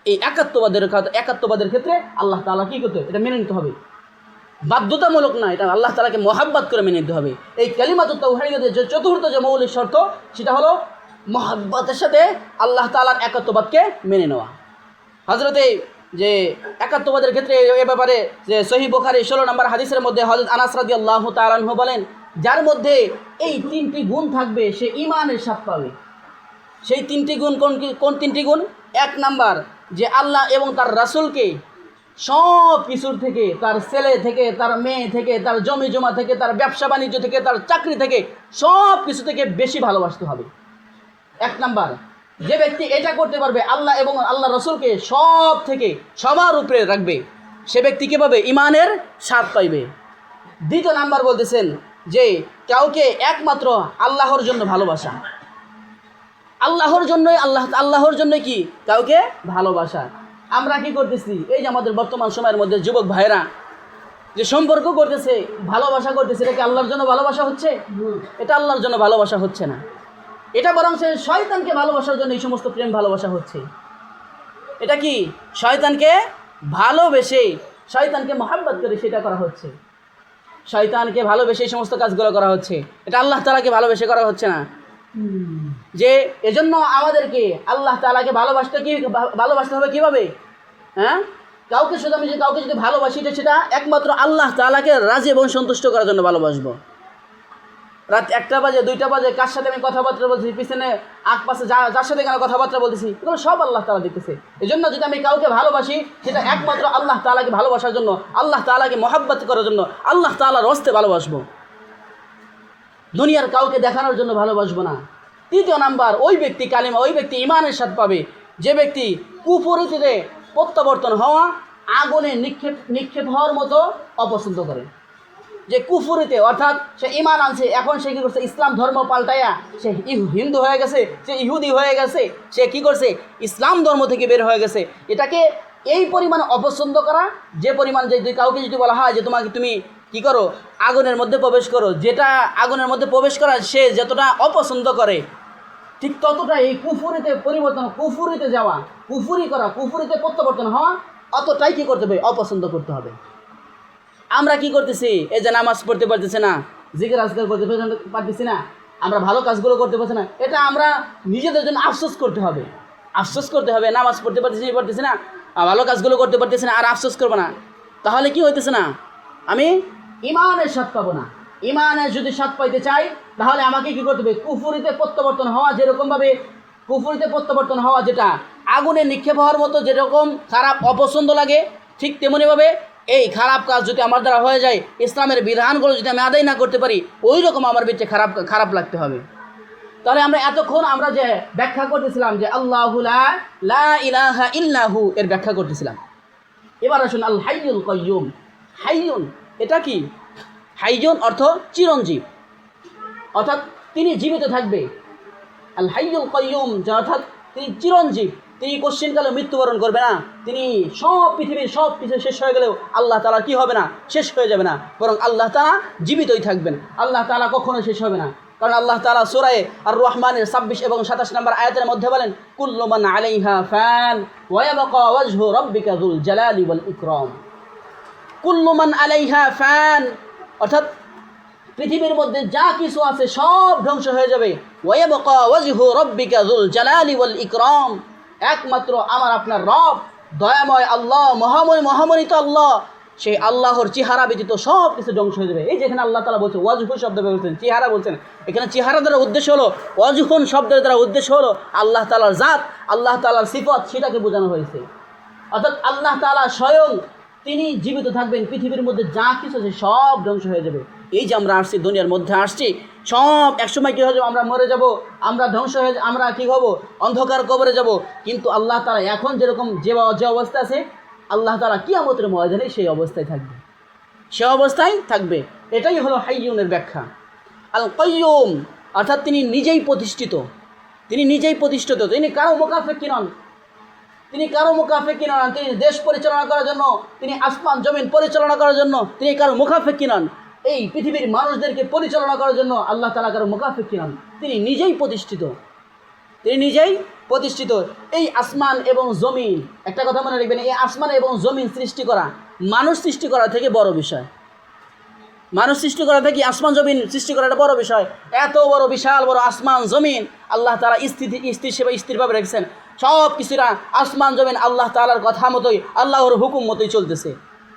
A: এই একাত্মবাদের ক্ষেত্রে আল্লাহ তাআলা কী করতে হবে, এটা মেনে নিতে হবে। বাধ্যতামূলক না, এটা আল্লাহ তাআলাকে মুহাব্বত করে মেনে নিতে হবে। এই কালিমাতুত তাওহীদের যে ৪র্থ যে মৌলিক শর্ত সেটা হলো মুহাব্বতের সাথে আল্লাহ তাআলার একাত্মবাদকে মেনে নেওয়া। হযরতে যে একাত্মবাদের ক্ষেত্রে এ ব্যাপারে যে সহিহ বুখারী ১৬ নম্বর হাদিসের মধ্যে হযরত আনাস রাদিয়াল্লাহু তাআলা আনহু বলেন, যার মধ্যে এই ৩টি গুণ থাকবে সে ঈমানের স্বাদ পাবে। সেই ৩টি গুণ কোন ৩টি গুণ? ১ নাম্বার যে আল্লাহ এবং তার রাসূলকে সব কিছুর থেকে, তার ছেলে থেকে, তার মেয়ে থেকে, তার জমি জমা থেকে, তার ব্যবসা বাণিজ্য থেকে, তার চাকরি থেকে, সব কিছু থেকে বেশি ভালোবাসতে হবে। ১ নাম্বার, যে ব্যক্তি এটা করতে পারবে, আল্লাহ এবং আল্লাহ রসুলকে সব থেকে সবার উপরে রাখবে, সে ব্যক্তি কী পাবে? ঈমানের স্বাদ পাইবে। ২য় নাম্বার বলতেছেন যে কাউকে একমাত্র আল্লাহর জন্য ভালোবাসা, আল্লাহর জন্য কি কাউকে ভালোবাসা। আমরা কি করতেছি, এই যে আমাদের বর্তমান সময়ের মধ্যে যুবক ভাইরা যে সম্পর্ক করতেছে, ভালোবাসা করতেছে, এটা কি আল্লাহর জন্য ভালোবাসা হচ্ছে? এটা আল্লাহর জন্য ভালোবাসা হচ্ছে না, এটা বরং সে শয়তানকে ভালোবাসার জন্য এই সমস্ত প্রেম ভালোবাসা হচ্ছে। এটা কি শয়তানকে ভালোবেসে, শয়তানকে মহাব্বত করে সেটা করা হচ্ছে, শয়তানকে ভালোবেসে এই সমস্ত কাজগুলো করা হচ্ছে। এটা আল্লাহ তাআলাকে ভালোবেসে করা হচ্ছে না। যে এজন্য আমাদেরকে আল্লাহ তাআলাকে ভালোবাসতে হবে কীভাবে? হ্যাঁ, কাউকে যদি ভালোবাসি সেটা একমাত্র আল্লাহ তাআলাকে রাজি এবং সন্তুষ্ট করার জন্য ভালোবাসবো। রাত 1টা বাজে, 2টা বাজে, কার সাথে আমি কথাবার্তা বলছি, পিছনে পাশে যার সাথে কেন কথাবার্তা বলতেছি, এগুলো সব আল্লাহ তাআলা দেখতেছে। এই জন্য যদি আমি কাউকে ভালোবাসি সেটা একমাত্র আল্লাহ তাআলাকে ভালোবাসার জন্য, আল্লাহ তাআলাকে মহাব্বত করার জন্য, আল্লাহ তাআলার হস্তে ভালোবাসবো, দুনিয়ার কাউকে দেখানোর জন্য ভালোবাসবো না। 3য় নাম্বার, ওই ব্যক্তি ঈমানের স্বাদ পাবে যে ব্যক্তি কুফরিতে প্রত্যাবর্তন হওয়া, আগুনে নিক্ষেপ হওয়ার মতো অপছন্দ করে। যে কুফরিতে, অর্থাৎ সে ঈমান আনছে, এখন সে কী করছে, ইসলাম ধর্ম পাল্টাইয়া সে হিন্দু হয়ে গেছে, সে ইহুদি হয়ে গেছে, সে কী করছে, ইসলাম ধর্ম থেকে বের হয়ে গেছে। এটাকে এই পরিমাণ অপছন্দ করা, যে পরিমাণ যে কাউকে যদি বলা হয় যে তুমি কী করো, আগুনের মধ্যে প্রবেশ করো, যেটা আগুনের মধ্যে প্রবেশ করা সে যতটা অপছন্দ করে, ঠিক ততটাই এই কুফরিতে যাওয়া, কুফরিতে প্রত্যাবর্তন হওয়া, অতটাই কী করতে হবে, অপছন্দ করতে হবে। আমরা কি করতেছি, এই যে নামাজ পড়তে পারতেছি না, জিকির আজকার করতে পারতেছি না, আমরা ভালো কাজগুলো করতে পারছি না, এটা আমরা নিজেদের জন্য আফসোস করতে হবে। নামাজ পড়তে পারতেছি না, ভালো কাজগুলো করতে পারতেছি না, আর আফসোস করবো না, তাহলে কি হইতেছে না, আমি ঈমানের স্বাদ পাবো না। ঈমানের যদি স্বাদ পাইতে চাই তাহলে আমাকে কি করতে হবে, কুফরিতে প্রত্যাবর্তন হওয়া, যেরকমভাবে কুফরিতে প্রত্যাবর্তন হওয়া যেটা আগুনে নিক্ষেপ হওয়ার মতো যেরকম খারাপ অপছন্দ লাগে, ঠিক তেমনিভাবে এই খারাপ কাজ যদি আমার দ্বারা হয়ে যায়, ইসলামের বিধানগুলো যদি আমি আদায় না করতে পারি, ওই রকম আমার ভিতরে খারাপ লাগতে হবে। তাহলে আমরা এতক্ষণ আমরা যে ব্যাখ্যা করতেছিলাম যে আল্লাহু লা ইলাহা ইল্লাহু এর ব্যাখ্যা করতেছিলাম। এবার আসুন আল হাইয়ুল কাইয়ুম। হাইয়ুন এটা কি? হাইয়ুন অর্থ চিরঞ্জীব, অর্থাৎ তিনি জীবিত থাকবে। আল হাইয়ুল কাইয়ুম যা অর্থাৎ তিনি চিরঞ্জীব, তিনি কোশ্চিনকালে মৃত্যুবরণ করবে না। তিনি সব পৃথিবীর সব কিছু শেষ হয়ে গেলেও আল্লাহ তাআলা কি হবে না? শেষ হয়ে যাবে না, বরং আল্লাহ তাআলা জীবিতই থাকবেন। আল্লাহ তাআলা কখনো শেষ হবে না, কারণ আল্লাহ তাআলা সূরা আর রহমানের 26 এবং 27 নম্বর আয়াতের মধ্যে বলেন, কুল্লু মান আলাইহা ফান ওয়া ইয়াবকা ওয়াজহু রাব্বিকা যুল জালালি ওয়াল ইকরাম। কুল্লু মান আলাইহা ফান অর্থাৎ পৃথিবীর মধ্যে যা কিছু আছে সব ধ্বংস হয়ে যাবে। ওয়া ইয়াবকা ওয়াজহু রাব্বিকা যুল জালালি ওয়াল ইকরাম, একমাত্র আমার আপনার রব দয়াময় আল্লাহ, মহামহিত আল্লাহ, সেই আল্লাহর চেহারা ব্যতীত সব কিছু ধ্বংস হয়ে যাবে। এই যেখানে আল্লাহ তাআলা বলছে ওয়াজহু শব্দ বলছেন, চেহারা বলছেন, এখানে চেহারা দ্বারা উদ্দেশ্য হলো, ওয়াজহুন শব্দের দ্বারা উদ্দেশ্য হলো আল্লাহ তাআলার জাত, আল্লাহ তাআলার সিফত, সেটাকে বোঝানো হয়েছে। অর্থাৎ আল্লাহ তাআলা স্বয়ং তিনি জীবিত থাকবেন, পৃথিবীর মধ্যে যা কিছু আছে সব ধ্বংস হয়ে যাবে। এই যে আমরা আসছি, দুনিয়ার মধ্যে আসছি, সব একসময় কী হয়ে যাবো? আমরা মরে যাব, আমরা ধ্বংস হয়ে, আমরা কী হব? অন্ধকার কবরে যাব। কিন্তু আল্লাহ তাআলা এখন যেরকম যে অবস্থা আছে, আল্লাহ তাআলা কিয়ামতের ময়দানে সেই অবস্থায় থাকবে, সে অবস্থায় থাকবে। এটাই হলো হাইয়ুনের ব্যাখ্যা। আল কাইয়ুম অর্থাৎ তিনি নিজেই প্রতিষ্ঠিত, তিনি কারো মুখাপেক্ষী নন, তিনি দেশ পরিচালনা করার জন্য, তিনি আসমান জমিন পরিচালনা করার জন্য তিনি কারো মুখাপেক্ষী নন। এই পৃথিবীর মানুষদেরকে পরিচালনা করার জন্য আল্লাহ তাআলা কারো মুখাপেক্ষী নন, তিনি নিজেই প্রতিষ্ঠিত। এই আসমান এবং জমিন, একটা কথা মনে রাখবেন, এই আসমান এবং জমিন সৃষ্টি করা মানুষ সৃষ্টি করা থেকে বড় বিষয়। মানুষ সৃষ্টি করা থেকে আসমান জমিন সৃষ্টি করা একটা বড় বিষয়। এত বড় বিশাল বড় আসমান জমিন আল্লাহ তাআলা স্থিরভাবে রেখেছেন। সব কিছুরা আসমান জমিন আল্লাহ তাআলার কথা মতোই, আল্লাহর হুকুম মতোই চলতেছে।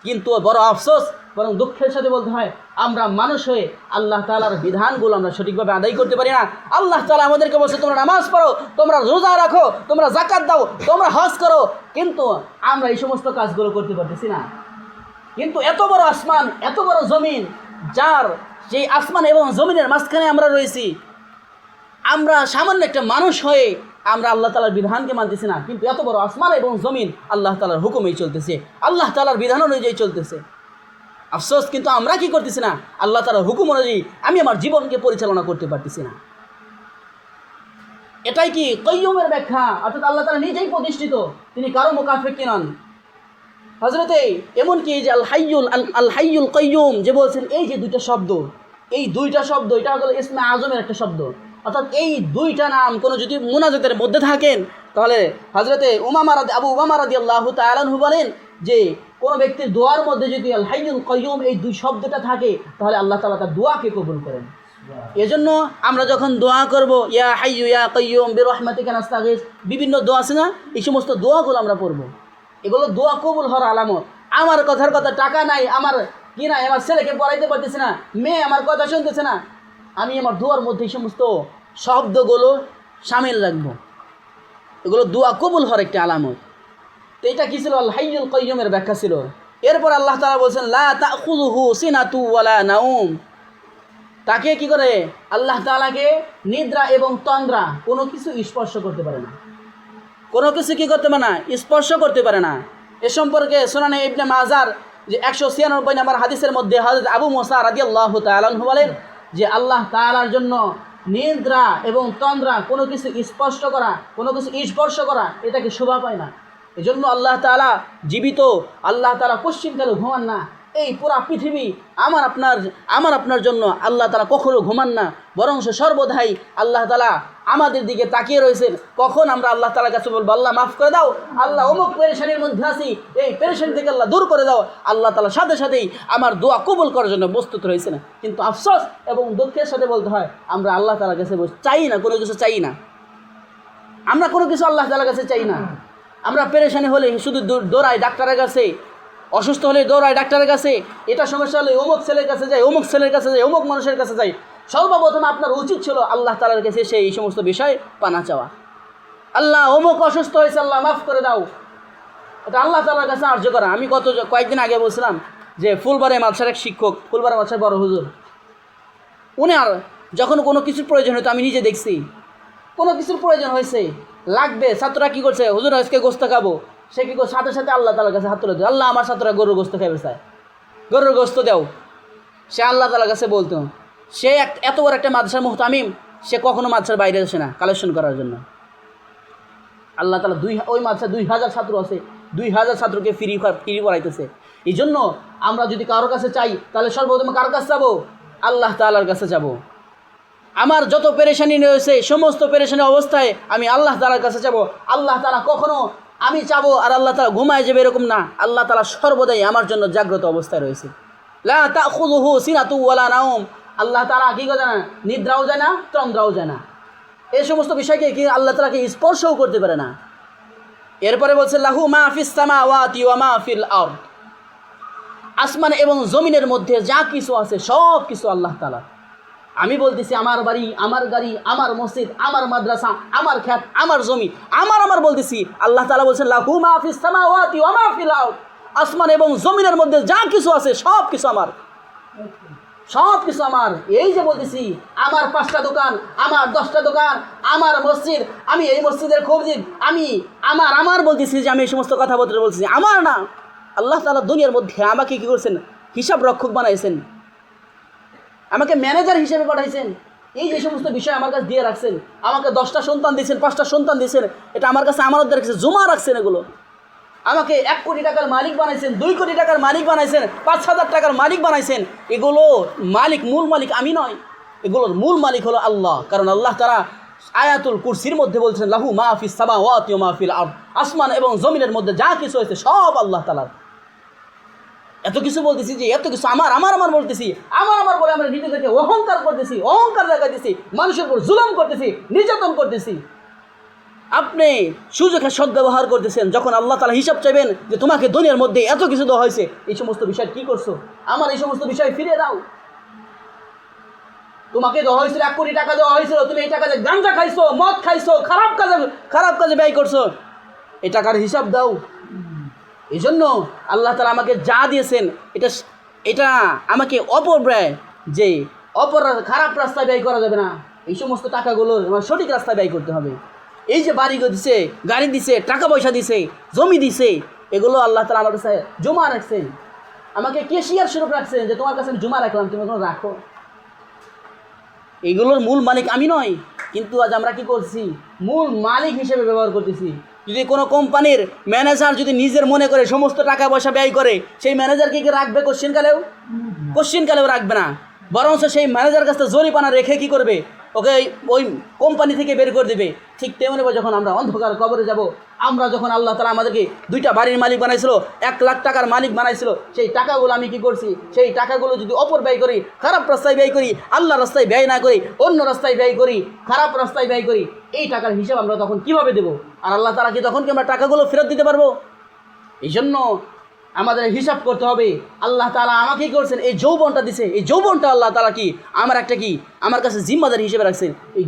A: কিন্তু বড় আফসোস, বরং দুঃখের সাথে বলতে হয়, আমরা মানুষ হয়ে আল্লাহ তাআলার বিধানগুলো আমরা সঠিকভাবে আদায় করতে পারি না। আল্লাহ তাআলা আমাদেরকে বলছে, তোমরা নামাজ পড়ো, তোমরা রোজা রাখো, তোমরা যাকাত দাও, তোমরা হজ করো, কিন্তু আমরা এই সমস্ত কাজগুলো করতে পারতেছি না। কিন্তু এত বড় আসমান, এত বড় জমিন, যার সেই আসমান এবং জমিনের মাঝখানে আমরা রয়েছি, আমরা সামান্য একটা মানুষ হয়ে আমরা আল্লাহ তাআলার বিধানকে মানতেছি না। কিন্তু এত বড় আসমান এবং জমিন আল্লাহ তাআলার হুকুমেই চলতেছে, আল্লাহ তাআলার বিধান অনুযায়ী চলতেছে। আফসোস, কিন্তু আমরা কি করতেছি না? আল্লাহ তাআলার হুকুম অনুযায়ী আমি আমার জীবনকে পরিচালনা করতে পারতেছি না। এটাই কি কাইয়ুমের ব্যাখ্যা, অর্থাৎ আল্লাহ তাআলা নিজেই প্রতিষ্ঠিত, তিনি কারো মুখাপেক্ষী নন। হযরতে এমনকি যে আল হাইয়ুল কাইয়ুম যে বলছেন, এই যে দুইটা শব্দ, এটা হলো ইসমে আজমের একটা শব্দ। অর্থাৎ এই দুইটা নাম কোনো যদি মুনাজাতের মধ্যে থাকেন, তাহলে হযরতে আবু উমামা রাদিয়াল্লাহু তাআলা আনহু বলেন যে কোনো ব্যক্তির দোয়ার মধ্যে যদি আল হাইয়ুল কাইয়ুম এই দুই শব্দটা থাকে, তাহলে আল্লাহ তাআলা তার দোয়াকে কবুল করেন। এজন্য আমরা যখন দোয়া করব, ইয়া হাইয়ু ইয়া কাইয়ুম বিরহমাতিকা নাস্তাগীস, বিভিন্ন দোয়া আছে না, এই সমস্ত দোয়াগুলো আমরা পড়ব। এগুলো দোয়া কবুল হওয়ার আলামত। আমার কথার কথা, টাকা নাই, আমার কি নাই, আমার ছেলেকে পড়াইতে পারতেছে না, মেয়ে আমার কথা শুনতেছে না, আমি আমার দোয়ার মধ্যে এই সমস্ত শব্দগুলো শামিল রাখবো। এগুলো দোয়া কবুল হওয়ার একটা আলামত। তো এটা কী ছিল? আল হাইয়ুল কাইয়ুমের ব্যাখ্যা ছিল। এরপর আল্লাহ তাআলা বলছেন, লা তাখুযুহু সিনাতু ওয়ালা নাউম, তাকে কি করে? আল্লাহ তাআলাকে নিদ্রা এবং তন্দ্রা কোনো কিছু স্পর্শ করতে পারে না, কোনো কিছু কি করতে পারে না? স্পর্শ করতে পারে না। এ সম্পর্কে সুনানে ইবনে মাজার যে 196 নম্বর হাদিসের মধ্যে হযরত আবু মুসা রাদিয়াল্লাহু তাআলা আনহু বলেন যে আল্লাহ তাআলার জন্য নিদ্রা এবং তন্দ্রা কোনো কিছু স্পর্শ করা এটাকে শোভা পায় না। এজন্য আল্লাহ তাআলা জীবিত, আল্লাহ তাআলা পশ্চিমকালে ঘুমান না। এই পুরা পৃথিবী আমার আপনার জন্য আল্লাহ তাআলা কখনো ঘুমান না, বরং সর্বদাই আল্লাহ তাআলা আমাদের দিকে তাকিয়ে রয়েছেন। কখন আমরা আল্লাহ তাআলার কাছে বলবো, আল্লাহ মাফ করে দাও, আল্লাহ অমুক পেরেশানির মধ্যে আছি, এই পেরেশানি থেকে আল্লাহ দূর করে দাও, আল্লাহ তাআলা সাথে সাথেই আমার দোয়া কবুল করার জন্য প্রস্তুত রয়েছে না। কিন্তু আফসোস এবং দুঃখের সাথে বলতে হয়, আমরা আল্লাহ তাআলার কাছে চাই না, কোনো কিছু চাই না, আমরা কোনো কিছু আল্লাহ তাআলার কাছে চাই না। আমরা পেরেশানি হলে শুধু দৌড়াই ডাক্তারের কাছে, অসুস্থ হলে দৌড়াই ডাক্তারের কাছে, এটা সমস্যা হলে অমুক ছেলের কাছে যাই, অমুক ছেলের কাছে যাই, অমুক মানুষের কাছে যাই। সর্বপ্রথম আপনার উচিত ছিল আল্লাহ তাআলার কাছে সেই সমস্ত বিষয় পানা চাওয়া। আল্লাহ অমুক অসুস্থ হয়েছে, আল্লাহ মাফ করে দাও, এটা আল্লাহ তাআলার কাছে আর্য করা। আমি কয়েকদিন আগে বলছিলাম যে ফুলবাড়ি মাদ্রাসার এক শিক্ষক, ফুলবাড়ি মাদ্রাসার বড় হুজুর, উনি আর যখন কোনো কিছুর প্রয়োজন হতো আমি নিজে দেখছি, কোনো কিছুর প্রয়োজন হয়েছে লাগবে, ছাত্ররা কী করছে, হুজুর আজকে গোস্ত খাবো, সে কী করে সাথে সাথে আল্লাহ তাআলার কাছে হাত তুলে দেয়, আল্লাহ আমার ছাত্ররা গরুর গোস্ত খাইবে চায়, গরুর গোস্ত দাও। সে আল্লাহ তাআলার কাছে বলতো। সে এত বড় একটা মাদ্রাসার মুহতামিম, সে কখনো মাদ্রাসার বাইরে আসে না কালেকশন করার জন্য। আল্লাহ তাআলা ওই মাদ্রাসায় 2000 ছাত্র আছে, 2000 ছাত্রকে ফ্রি পড়াইতেছে। এই জন্য আমরা যদি কারোর কাছে চাই তাহলে সর্বপ্রথম কার কাছে যাবো? আল্লাহ তাআলার কাছে যাব। আমার যত পেরেশানি রয়েছে সমস্ত পেরেশানি অবস্থায় আমি আল্লাহ তাআলার কাছে যাব। আল্লাহ তাআলা কখনো আমি চাবো আর আল্লাহ তাআলা ঘুমায় যাবে এরকম না। আল্লাহ তাআলা সর্বদাই আমার জন্য জাগ্রত অবস্থায় রয়েছে। লা তাখুযুহু সিনাতু ওয়ালা নাওম। আল্লাহ তাআলা কি করে না, নিদ্রাও যায় না, তন্দ্রাও যায় না। এই সমস্ত বিষয়কে কি আল্লাহ তাআলাকে স্পর্শও করতে পারে না। এরপরে বলছে লাহু মা ফিস সামাওয়াতি ওয়া মা ফিল আরদ। আসমান এবং জমিনের মধ্যে যা কিছু আছে সব কিছু আল্লাহ তাআলা। আমি বলতেছি আমার বাড়ি, আমার গাড়ি, আমার মসজিদ, আমার মাদ্রাসা, আমার খেত, আমার জমি, আমার বলতেছি। আল্লাহ তাআলা বলছেন লাহু মা ফিস সামাওয়াতি ওয়া মা ফিল আরদ। আসমান এবং জমিনের মধ্যে যা কিছু আছে সব কিছু আমার, সব কিছু আমার। এই যে বলতেছি আমার 5টা দোকান, আমার 10টা দোকান, আমার মসজিদ, আমি এই মসজিদের খোঁজিদ, আমি আমার বলতেছি যে আমি এই সমস্ত কথাবার্তা বলতেছি আমার না। আল্লাহ তাআলা দুনিয়ার মধ্যে আমাকে কী করছেন, হিসাব রক্ষক বানাইছেন, আমাকে ম্যানেজার হিসেবে পাঠাইছেন। এই যে সমস্ত বিষয় আমার কাছে দিয়ে রাখছেন, আমাকে 10টা সন্তান দিয়েছেন, 5টা সন্তান দিয়েছেন, এটা আমার কাছে আমানত রাখছেন, জমা রাখছেন। এগুলো আমাকে 1 কোটি টাকার মালিক বানাইছেন, 2 কোটি টাকার মালিক বানাইছেন, 5,000 টাকার মালিক বানাইছেন। এগুলো মালিক, মূল মালিক আমি নয়, এগুলোর মূল মালিক হলো আল্লাহ। কারণ আল্লাহ তাআলা আয়াতুল কুরসির মধ্যে বলছেন লাহু মা ফিস সামাওয়াতি ওয়া মা ফিল আরদ। আসমান এবং জমিনের মধ্যে যা কিছু হয়েছে সব আল্লাহ তাআলার। এত কিছু বলতেছি যে এত কিছু আমার বলতেছি, আমার বলে আমরা নিজেদেরকে অহংকার করতেছি, অহংকার দেখাইতেছি, মানুষের উপর জুলুম করতেছি, নির্যাতন করতেছি। আপনি সুযোগের সদ্ব্যবহার করতেছেন। যখন আল্লাহ তাআলা হিসাব চাইবেন যে তোমাকে দুনিয়ার মধ্যে এত কিছু দেওয়া হয়েছে, এই সমস্ত বিষয় কি করছো, আমার এই সমস্ত বিষয় ফিরিয়ে দাও। তোমাকে দেওয়া হয়েছিল 1 কোটি টাকা দেওয়া হয়েছিল, তুমি এই টাকাতে গাঁজা খাইছো, মদ খাইছো, খারাপ কাজে ব্যয় করছো, এই টাকার হিসাব দাও। এই জন্য আল্লাহ তাআলা আমাকে যা দিয়েছেন এটা আমাকে অপব্যয়, যে খারাপ রাস্তায় ব্যয় করা যাবে না। এই সমস্ত টাকাগুলোর আমার সঠিক রাস্তায় ব্যয় করতে হবে। এই যে বাড়ি দিছে, গাড়ি দিছে, টাকা পয়সা দিছে, জমি দিছে, এগুলো আল্লাহ তাআলা আমার কাছে জমা রাখছেন, আমাকে কেশিয়ার স্বরূপ রাখছেন যে তোমার কাছে জমা রাখলাম, তুমি এখন রাখো। এগুলোর মূল মালিক আমি নয়, কিন্তু আজ আমরা কি করছি, মূল মালিক হিসেবে ব্যবহার করতেছি। যদি কোনো কোম্পানির ম্যানেজার যদি নিজের মনে করে সমস্ত টাকা পয়সা ব্যয় করে, সেই ম্যানেজারকে কি রাখবে কোশ্চিনকালেও রাখবে না, বরঞ্চ সেই ম্যানেজার কাছে জরিমানা রেখে কি করবে, ওকে ওই কোম্পানি থেকে বের করে দেবে। ঠিক তেমনি যখন আমরা অন্ধকার কবরে যাব, আমরা যখন আল্লাহ তাআলা আমাদেরকে 2টা বাড়ির মালিক বানাইছিল, 1 লাখ টাকার মালিক বানাইছিল, সেই টাকাগুলো আমি কি করছি, সেই টাকাগুলো যদি অপব্যয় করি, খারাপ রাস্তায় ব্যয় করি, আল্লাহ রাস্তায় ব্যয় না করি, অন্য রাস্তায় ব্যয় করি, খারাপ রাস্তায় ব্যয় করি, এই টাকার হিসাব আমরা তখন কিভাবে দেব? আর আল্লাহ তাআলা কি তখন কি আমরা টাকাগুলো ফেরত দিতে পারবো? এই জন্য আমাদের হিসাব করতে হবে। আল্লাহ তাআলা আমাকে কি করছেন, এই যৌবনটা দিছে, এই যৌবনটা আল্লাহ তাআলা কি আমার কাছে জিম্মাদারি হিসেবে রাখছেন। এই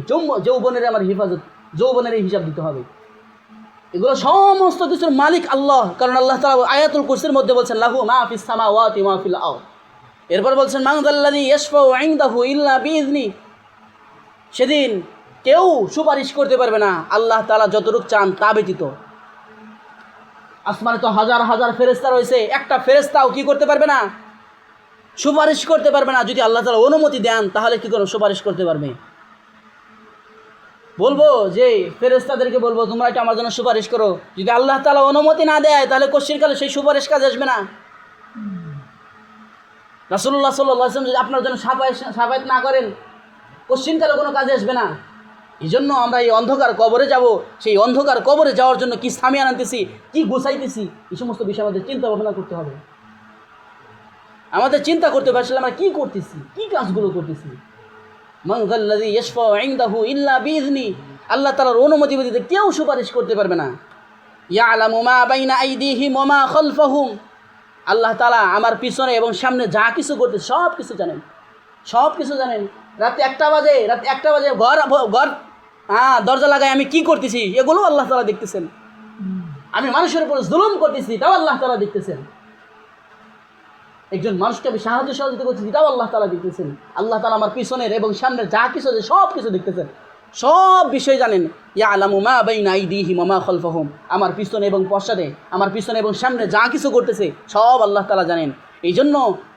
A: যৌবনের আমার হেফাজত, যৌবনের হিসাব দিতে হবে। এগুলো সমস্ত কিছুর মালিক আল্লাহ। কারণ আল্লাহ তাআলা আয়াতুল কুরসির মধ্যে বলছেন লাহু মা ফিস সামাওয়াতি ওয়া মা ফিল আরদ। এরপর বলছেন মান যাল্লাযী ইয়াশফাউ ইনদাহু ইল্লা বিইذনি। সেদিন কেউ সুপারিশ করতে পারবে না আল্লাহ তাআলা যতটুকু চান তা ব্যতীত। আসমানে তো হাজার হাজার ফেরেশতা রয়েছে, একটা ফেরেশতাও কি করতে পারবে না, সুপারিশ করতে পারবে না। যদি আল্লাহ তাআলা অনুমতি দেন তাহলে কি করে সুপারিশ করতে পারবে? বলবো যে ফেরেশতাদেরকে বলবো তোমরা এটা আমার জন্য সুপারিশ করো। যদি আল্লাহ তাআলা অনুমতি না দেয় তাহলে কোশ্চিনকালে সেই সুপারিশ কাজে আসবে না। রাসূলুল্লাহ সাল্লাল্লাহু আলাইহি ওয়াসাল্লাম যদি আপনার জন্য সাফায়াত না করেন, কোশ্চিনকালে কোনো কাজে আসবে না। এই জন্য আমরা এই অন্ধকার কবরে যাব। সেই অন্ধকার কবরে যাওয়ার জন্য কি সামিয়ান আনতেছি, কি গুছাইতেছি, এই সমস্ত বিষয় আমাদের চিন্তা ভাবনা করতে হবে। আমাদের চিন্তা করতে হবে আসলে আমরা কী করতেছি, কী কাজগুলো করতেছি। মান যাল্লাযী ইয়াশফাউ ইনদাহু ইল্লা বিইذনি। আল্লাহ তাআলার অনুমতি ব্যতীত কেউ সুপারিশ করতে পারবে না। ইয়ালামু মা বাইনা আইদিহিম ওয়া মা খালফাহুম। আল্লাহ তাআলা আমার পিছনে এবং সামনে যা কিছু করতে সব কিছু জানেন, সব কিছু জানেন। রাতে 1টা বাজে ঘর দরজা লাগায় আমি কি করতেছি এগুলো আল্লাহ তাআলা দেখতেছেন। আমি মানুষের উপর জুলুম করতেছি, তাও আল্লাহ তাআলা দেখতেছেন। একজন মানুষকে আমি সাহায্য সহযোগিতা করছি, তাও আল্লাহ তাআলা দেখতেছেন। আল্লাহ তাআলা আমার পিছনের এবং সামনের যা কিছু আছে সব কিছু দেখতেছেন, সব বিষয় জানেন। ইয়ালামু মা বাইনা আইদিহিম ওয়া মা খালফাহুম, আমার পিছনে এবং পশ্চাতে, আমার পিছনে এবং সামনে যা কিছু করতেছে সব আল্লাহ তাআলা জানেন। এই জন্য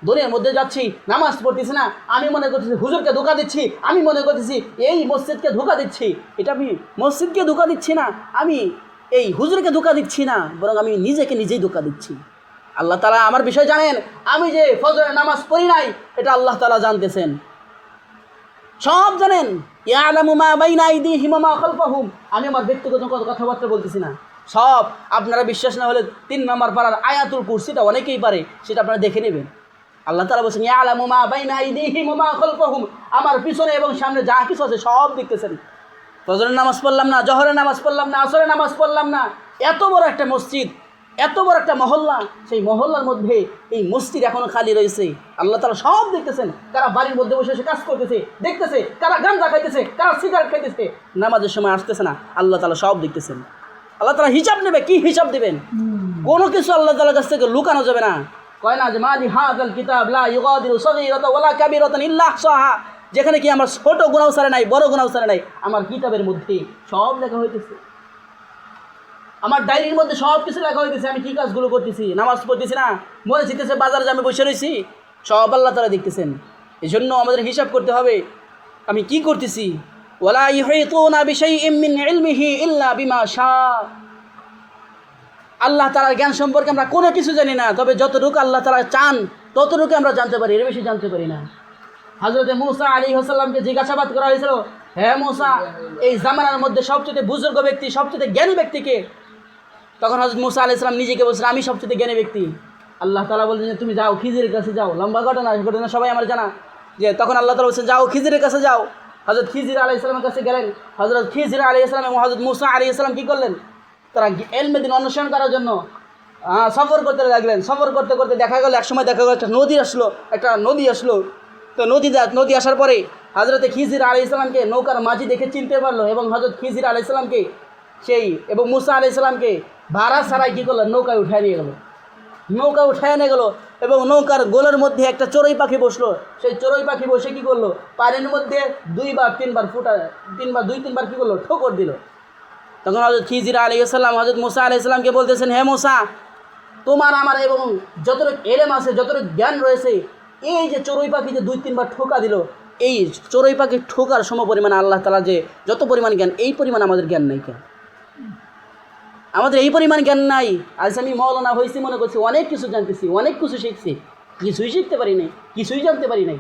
A: দুনিয়ার মধ্যে যাচ্ছি, নামাজ পড়তেছি না, আমি মনে করতেছি হুজুরকে ধোঁকা দিচ্ছি, আমি মনে করতেছি এই মসজিদকে ধোঁকা দিচ্ছি। এটা আমি মসজিদকে ধোঁকা দিচ্ছি না, আমি এই হুজুরকে ধোঁকা দিচ্ছি না, বরং আমি নিজেকে নিজেই ধোঁকা দিচ্ছি। আল্লাহ তাআলা আমার বিষয় জানেন। আমি যে ফজরের নামাজ পড়ি নাই, এটা আল্লাহ তাআলা জানতেছেন, সব জানেন। ইয়ালামু মা বাইনা আইদিহিম ওয়া মা খালফাহুম, আমি আমার ব্যক্তিগত কথাবার্তা বলতেছি না, সব। আপনারা বিশ্বাস না হলে 3 নম্বর পারার আয়াতুল কুরসিটা অনেকেই পারে, সেটা আপনারা দেখে নেবেন। আল্লাহ তাআলা বলেছেন ইয়ালামু মা বাইনা আইদিহিম ওয়া মা খালফাহুম, আমার পিছনে এবং সামনে যা কিছু আছে সব দেখতেছেন। ফজরের নামাজ পড়লাম না, জোহরের নামাজ পড়লাম না, আসরের নামাজ পড়লাম না, এত বড় একটা মসজিদ, এত বড় একটা মহল্লা, সেই মহল্লার মধ্যে এই মসজিদ এখনো খালি রয়েছে। আল্লাহ তাআলা সব দেখতেছেন। কারা বাড়ির মধ্যে বসে বসে কাজ করতেছে দেখতেছে, কারা গাঁজা খাইতেছে, কারা সিগারেট খাইতেছে, নামাজের সময় আসতেছে না, আল্লাহ তাআলা সব দেখতেছেন। আল্লাহ তাআলা হিসাব নেবে, কি হিসাব দেবেন? কোনো কিছু আল্লাহ তাআলার কাছ থেকে লুকানো যাবে না। কয় না যে মালি হাযাল কিতাব লা ইউগাদিরু সগীরাতান ওয়ালা কাবীরাতান ইল্লা আহসাহা, যেখানে কি আমার ছোট গুনাহ ছাড়া নাই, বড় গুনাহ ছাড়া নাই, আমার কিতাবের মধ্যে সব লেখা হইতেছে। আমার ডায়েরির মধ্যে সব কিছু লেখা হইতেছে, আমি কী কাজগুলো করতেছি, নামাজ পড়তেছি না, মনে চিতেছে বাজারে যে আমি বসে রয়েছি, সব আল্লাহ তাআলা দেখতেছেন। এই জন্য আমাদের হিসাব করতে হবে আমি কি করতেছি। ওয়ালা ইউহিতুনা বিশাইইম মিন ইলমিহি ইল্লা বিমা শা, আল্লাহ তাআলার জ্ঞান সম্পর্কে আমরা কোনো কিছু জানি না, তবে যতটুকু আল্লাহ তাআলা চান ততটুকু আমরা জানতে পারি, এর বেশি জানতে পারি না। হযরত মূসা আলাইহিস সালামকে জিজ্ঞাসাবাদ করা হয়েছিল, হে মূসা, এই জামানার মধ্যে সবচেয়ে বুজুর্গ ব্যক্তি, সবচেয়ে জ্ঞানী ব্যক্তিকে? তখন হযরত মূসা আলাইহিস সালাম নিজেকে বলছিলেন আমি সবচেয়ে জ্ঞানী ব্যক্তি। আল্লাহ তাআলা বললেন যে তুমি যাও খিজিরের কাছে যাও। লম্বা ঘটনা, সবাই আমার জানা। যে তখন আল্লাহ তাআলা বলছেন যাও খিজিরের কাছে যাও। হযরত খিজির আলাইহিস সালামের কাছে গেলেন। হযরত খিজির আলাইহিস সালাম এবং হযরত মূসা আলাইহিস সালাম কী করলেন? তারা ইলমে দ্বীন অন্বেষণ করার জন্য সফর করতে লাগলেন। সফর করতে করতে দেখা গেল, একসময় দেখা গেল একটা নদী আসলো। তো নদী আসার পরে হযরত খিজির আলাইহিস সালামকে নৌকার মাঝি দেখে চিনতে পারলো, এবং হযরত খিজির আলাইহিস সালামকে এবং মূসা আলাইহিস সালামকে ভাড়া ছাড়াই কী করলো, নৌকায় উঠায় নিয়ে গেল। এবং নৌকার গোলের মধ্যে একটা চড়ুই পাখি বসলো। সেই চড়ুই পাখি বসে কী করলো, পানির মধ্যে 2-3বার কী করলো, ঠোকর দিল। তখন হযরত খিজির আলাইহিস সালাম হযরত মূসা আলাইহিস সালামকে বলতেছেন, হে মূসা, তোমার আমার এবং যতটুকু এলেম আছে, যতটুকু জ্ঞান রয়েছে, এই যে চড়ুই পাখি যে 2-3বার ঠোকা দিল, এই চড়ুই পাখির ঠোকার সম পরিমাণে আল্লাহ তাআলা যে যত পরিমাণ জ্ঞান, এই পরিমাণ আমাদের জ্ঞান নাই কেন? আমাদের এই পরিমাণ জ্ঞান নাই। আজ আমি মওলানা হয়েছি মনে করছি অনেক কিছু জানতেছি, অনেক কিছু শিখছি, কিছুই শিখতে পারি নাই, কিছুই জানতে পারি নাই।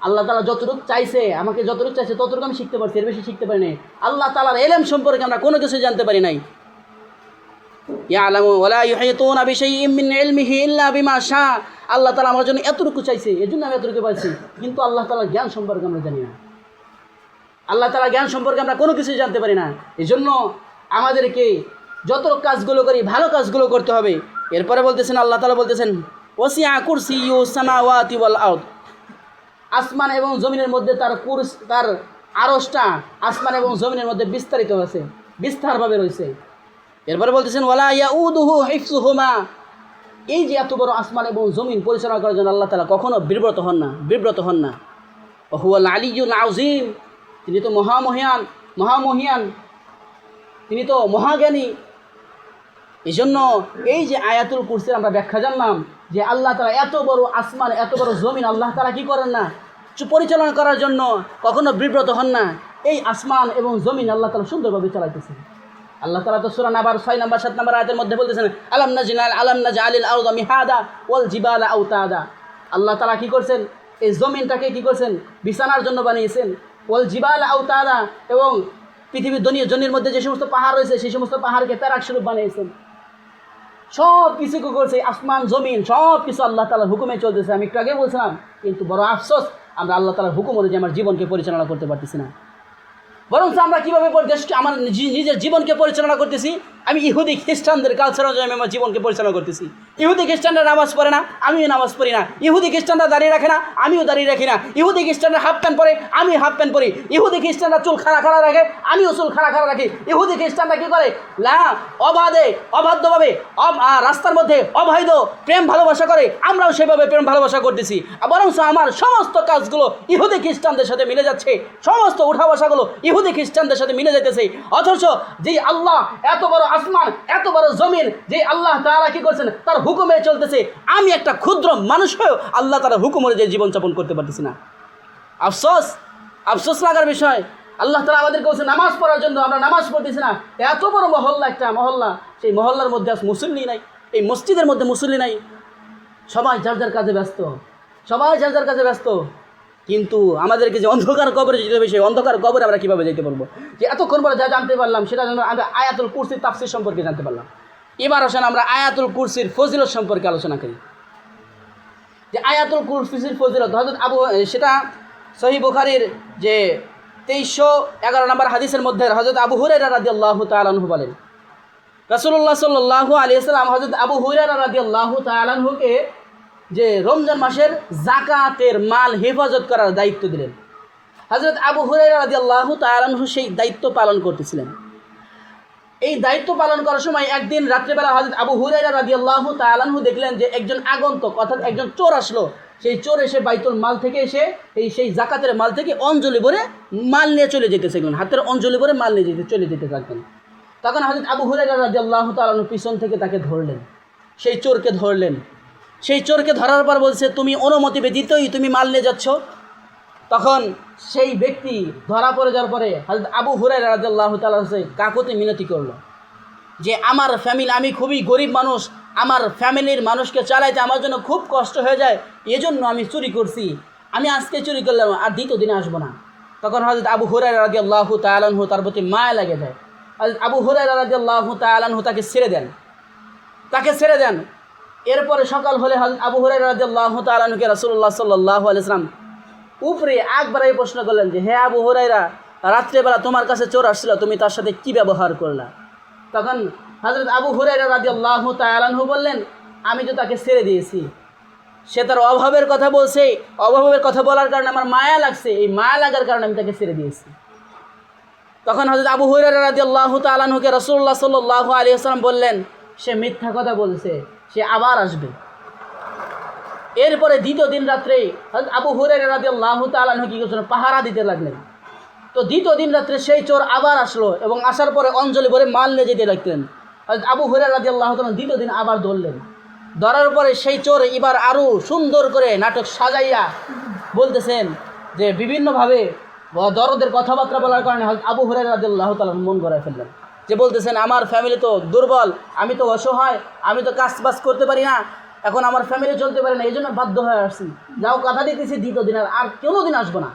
A: আল্লাহ তাআলা যতটুকু চাইছে, আমাকে যতটুকু চাইছে ততটুকু আমি শিখতে পারছি, এর বেশি শিখতে পারি নাই। আল্লাহ তাআলার ইলম সম্পর্কে আমরা কোনো কিছু জানতে পারি নাই। ইয়ালামু ওয়ালা ইউহিতুনা বিশাইইম মিন ইলমিহি ইল্লা বিমা শা, আল্লাহ তাআলা আমার জন্য এতটুকু চাইছে, এর জন্য আমি এতটুকু পাইছি। কিন্তু আল্লাহ তাআলার জ্ঞান সম্পর্কে আমরা জানি না। আল্লাহ তাআলার জ্ঞান সম্পর্কে আমরা কোনো কিছুই জানতে পারি না। এই জন্য আমাদেরকে যত কাজগুলো করি ভালো কাজগুলো করতে হবে। এরপরে বলতেছেন, আল্লাহ তাআলা বলতেছেন ওয়াসিআ কুরসিয়্যুস সামাওয়াতি ওয়াল আরদ, আসমান এবং জমিনের মধ্যে তার আরশটা আসমান এবং জমিনের মধ্যে বিস্তারিত আছে, বিস্তারভাবে রয়েছে। এরপরে বলতেছেন ওয়ালা ইয়াউদুহু হিফযুহুমা, এই যে এত বড় আসমান এবং জমিন পরিচালনা করার জন্য আল্লাহ তাআলা কখনো বিব্রত হন না। ওয়া হুয়াল আলিয়্যুল আযীম, তিনি তো মহামহিয়ান, তিনি তো মহাজ্ঞানী। এই জন্য এই যে আয়াতুল কুরসির আমরা ব্যাখ্যা জানলাম যে আল্লাহ তাআলা এত বড় আসমান, এত বড় জমিন আল্লাহ তাআলা কী করেন না, পরিচালনা করার জন্য কখনো বিব্রত হন না। এই আসমান এবং জমিন আল্লাহ তাআলা সুন্দরভাবে চালাইতেছেন। আল্লাহ তাআলা তো সূরা নাবার 6 নম্বর 7 নম্বর আয়াতের মধ্যে বলতেছেন আলাম নাজআলিল আরদা মিহাদা ওয়াল জিবালা আওতাদা, আল্লাহ তাআলা কী করছেন, এই জমিনটাকে কী করছেন, বিছানার জন্য বানিয়েছেন। ওয়াল জিবালা আওতাদা, এবং পৃথিবীর জমির মধ্যে যে সমস্ত পাহাড় রয়েছে সেই সমস্ত পাহাড়কে প্যারাক স্বরূপ বানিয়েছেন। সব কিছু কী করছে, আসমান জমিন সব কিছু আল্লাহ তাআলার হুকুমে চলতেছে। আমি একটু আগে বলছিলাম, কিন্তু বড় আফসোস আমরা আল্লাহ তাআলার হুকুম অনুযায়ী আমার জীবনকে পরিচালনা করতে পারতেছি না। বরং আমরা কীভাবে আমার নিজের জীবনকে পরিচালনা করতেছি, আমি ইহুদি খ্রিস্টানদের কালচার অনুযায়ী আমি আমার জীবনকে পরিচালনা করতেছি। ইহুদি খ্রিস্টানরা নামাজ পড়ে না, আমিও নামাজ পড়ি না। ইহুদি খ্রিস্টানরা দাঁড়িয়ে রাখে না, আমিও দাঁড়িয়ে রাখি না। ইহুদি খ্রিস্টানরা হাফ প্যান্ট পরে, আমি হাফ প্যান্ট পরি। ইহুদি খ্রিস্টানরা চুল খাড়া খাড়া রাখে, আমিও চুল খাড়া খাড়া রাখি। ইহুদি খ্রিস্টানরা কী করে? অবাধ্যভাবে রাস্তার মধ্যে অবৈধ প্রেম ভালোবাসা করে, আমরাও সেভাবে প্রেম ভালোবাসা করতেছি। বরং আমার সমস্ত কাজগুলো ইহুদি খ্রিস্টানদের সাথে মিলে যাচ্ছে, সমস্ত উঠা বসাগুলো ইহুদি খ্রিস্টানদের সাথে মিলে যেতেছে। অথচ যে আল্লাহ এত বড় আসমান, এত বড় জমিন, যে আল্লাহ তাআলা কি করছেন? তার হুকুমে চলতেছে। আমি একটা ক্ষুদ্র মানুষ হয়েও আল্লাহ তাআলার হুকুম অনুযায়ী জীবনযাপন করতে পারতেছি না। আফসোস লাগার বিষয়, আল্লাহ তাআলা আমাদেরকে বলছে নামাজ পড়ার জন্য, আমরা নামাজ পড়তেছি না। এত বড় মহল্লা, একটা মহল্লা, সেই মহল্লার মধ্যে আজ মুসল্লি নাই, এই মসজিদের মধ্যে মুসল্লি নাই। সবাই যার যার কাজে ব্যস্ত। কিন্তু আমাদেরকে যে অন্ধকার কবরে যেতে হবে, সেই অন্ধকার কবরে আমরা কীভাবে যেতে পারবো? যে এতক্ষণ পরে যা জানতে পারলাম, সেটা জন্য আমরা আয়াতুল কুরসির তাফসীর সম্পর্কে জানতে পারলাম। এবার আসেন আমরা আয়াতুল কুরসির ফজিলত সম্পর্কে আলোচনা করি। যে আয়াতুল কুরসির ফজিলত সেটা সহিহ বুখারীর যে 2311 নম্বর হাদিসের মধ্যে হযরত আবু হুরায়রা রাদিয়াল্লাহু তাআলা আনহু বলেন, রাসূলুল্লাহ সাল্লাল্লাহু আলাইহি ওয়াসাল্লাম হযরত আবু হুরায়রা রাদিয়াল্লাহু তাআলা আনহুকে যে রমজান মাসের যাকাতের মাল হেফাজত করার দায়িত্ব দিলেন। হযরত আবু হুরায়রা রাদিয়াল্লাহু তাআলা আনহু সেই দায়িত্ব পালন করতেছিলেন। এই দায়িত্ব পালন করার সময় একদিন রাত্রেবেলা হযরত আবু হুরায়রা রাদিয়াল্লাহু তাআলা আনহু দেখলেন যে একজন আগন্তুক, অর্থাৎ একজন চোর আসলো। সেই চোর এসে বাইতুল মাল থেকে এসে সেই যাকাতের মাল থেকে অঞ্জলি ভরে মাল নিয়ে চলে যেতেছিলেন, হাতের অঞ্জলি ভরে মাল নিয়ে চলে যেতে থাকতেন। তখন হযরত আবু হুরায়রা রাদিয়াল্লাহু তাআলা আনহু পিছন থেকে তাকে ধরলেন, সেই চোরকে ধরলেন। সেই চোরকে ধরার পর বলছে, তুমি অনুমতি ব্যতীতই তুমি মাল নিয়ে যাচ্ছ। তখন সেই ব্যক্তি ধরা পড়ে যাওয়ার পরে হযরত আবু হুরায়রা রাদিয়াল্লাহু তাআলা কাকুতি মিনতি করলো যে আমার ফ্যামিলি, আমি খুবই গরিব মানুষ, আমার ফ্যামিলির মানুষকে চালাইতে আমার জন্য খুব কষ্ট হয়ে যায়, এজন্য আমি চুরি করছি। আমি আজকে চুরি করলাম, আর দ্বিতীয় দিনে আসবো না। তখন হযরত আবু হুরায়রা রাদিয়াল্লাহু তাআলা আনহু তার প্রতি মায়া লাগে যায়। হযরত আবু হুরায়রা রাদিয়াল্লাহু তাআলা আনহু তাকে ছেড়ে দেন। এরপরে সকাল হলে হযরত আবু হুরায়রা রাদিয়াল্লাহু তাআলা আনহুকে রাসূলুল্লাহ সাল্লাল্লাহু আলাইহি ওয়াসাল্লাম উপরে একবার এই প্রশ্ন করলেন যে, হে আবু হুরায়রা, রাত্রেবেলা তোমার কাছে চোর আসছিল, তুমি তার সাথে কি ব্যবহার করলা? তখন হযরত আবু হুরায়রা রাদিয়াল্লাহু তাআলা আনহু বললেন, আমি তো তাকে ছেড়ে দিয়েছি। সে তার অভাবের কথা বলছে, অভাবের কথা বলার কারণে আমার মায়া লাগছে, এই মায়া লাগার কারণে আমি তাকে ছেড়ে দিয়েছি। তখন হযরত আবু হুরায়রা রাদিয়াল্লাহু তাআলা আনহুকে রাসূলুল্লাহ সাল্লাল্লাহু আলাইহি ওয়াসাল্লাম বললেন, সে মিথ্যা কথা বলছে, সে আবার আসবে। এরপরে দ্বিতীয় দিন রাত্রে হযরত আবু হুরায়রা রাদিয়াল্লাহু তাআলা আনহু কি করছেন? পাহারা দিতে লাগলেন। তো দ্বিতীয় দিন রাত্রে সেই চোর আবার আসলো এবং আসার পরে অঞ্জলি ভরে মাল নিয়ে যেতে লাগলেন। হযরত আবু হুরায়রা রাদিয়াল্লাহু তাআলা দ্বিতীয় দিন আবার ধরলেন। ধরার পরে সেই চোর এবার আরও সুন্দর করে নাটক সাজাইয়া বলতেছেন যে বিভিন্নভাবে দরদের কথাবার্তা বলার কারণে হযরত আবু হুরায়রা রাদিয়াল্লাহু তাআলা মন গড়ায় ফেললেন। যে বলতেছেন, আমার ফ্যামিলি তো দুর্বল, আমি তো অসহায়, আমি তো কাজবাজ করতে পারি না, এখন আমার ফ্যামিলি চলতে পারে না, এই জন্য বাধ্য হয়ে আসছি। যাও কথা দিতেছি, দ্বিতীয় দিন আর কোনো দিন আসবো না।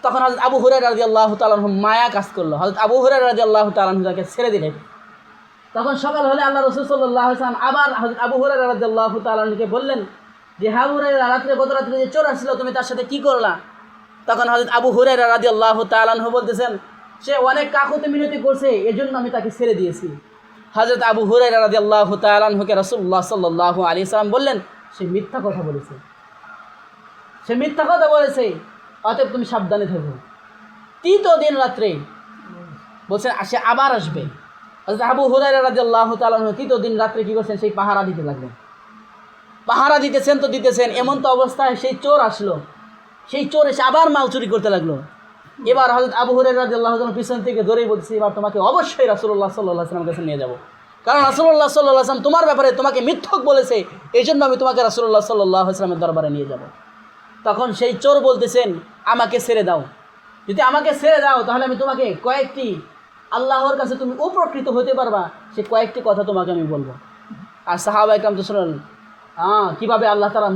A: তখন হযরত আবু হুরায়রা রাদিয়াল্লাহু তাআলা আনহু মায়া কাজ করলো, হযরত আবু হুরায়রা রাদিয়াল্লাহু তাআলা আনহু তাকে ছেড়ে দিলেন। তখন সকাল হলে আল্লাহ রাসূল সাল্লাল্লাহু আলাইহি ওয়াসাল্লাম আবার হযরত আবু হুরায়রা রাদিয়াল্লাহু তাআলা আনহুকে বললেন যে, হে আবু হুরায়রা, গত রাত্রে যে চোর আসছিল, তুমি তার সাথে কি করলা? তখন হযরত আবু হুরায়রা রাদিয়াল্লাহু তাআলা আনহু বলতেছেন, সে অনেক কাকুতি মিনতি করছে, এজন্য আমি তাকে ছেড়ে দিয়েছি। হযরত আবু হুরায়রা রাদিয়াল্লাহু তাআলা আনহুকে রাসূলুল্লাহ সাল্লাল্লাহু আলাইহি ওয়াসাল্লাম বললেন, সে মিথ্যা কথা বলেছে, অতএব তুমি সাবধানে থাকো। তৃতীয় দিন রাত্রে বলছেন সে আবার আসবে। হযরত আবু হুরায়রা রাদিয়াল্লাহু তাআলা আনহু তৃতীয় দিন রাত্রে কি করছেন? সেই পাহারা দিতে লাগলেন। পাহারা দিতেছেন, এমন তো অবস্থায় সেই চোর আসলো। সেই চোর এসে আবার মাল চুরি করতে লাগলো। এবার হযরত আবু হুরায়রা রাদিয়াল্লাহু তাআলা পিছন থেকে ধরেই বলছে, এবার তোমাকে অবশ্যই রাসূলুল্লাহ সাল্লাল্লাহু আলাইহি ওয়াসাল্লামের কাছে নিয়ে যাব, কারণ রাসূলুল্লাহ সাল্লাল্লাহু আলাইহি ওয়াসাল্লাম তোমার ব্যাপারে তোমাকে মিথ্যক বলেছে, এই জন্য আমি তোমাকে রাসূলুল্লাহ সাল্লাল্লাহু আলাইহি ওয়াসাল্লামের দরবারে নিয়ে যাব। তখন সেই চোর বলতেছেন, আমাকে ছেড়ে দাও, যদি আমাকে ছেড়ে দাও তাহলে আমি তোমাকে কয়েকটি, আল্লাহর কাছে তুমি উপকৃত হতে পারবা, সে কয়েকটি কথা তোমাকে আমি বলবো। আর সাহাবায়ে কেরাম তো শুনুন, কীভাবে আল্লাহ তাআলা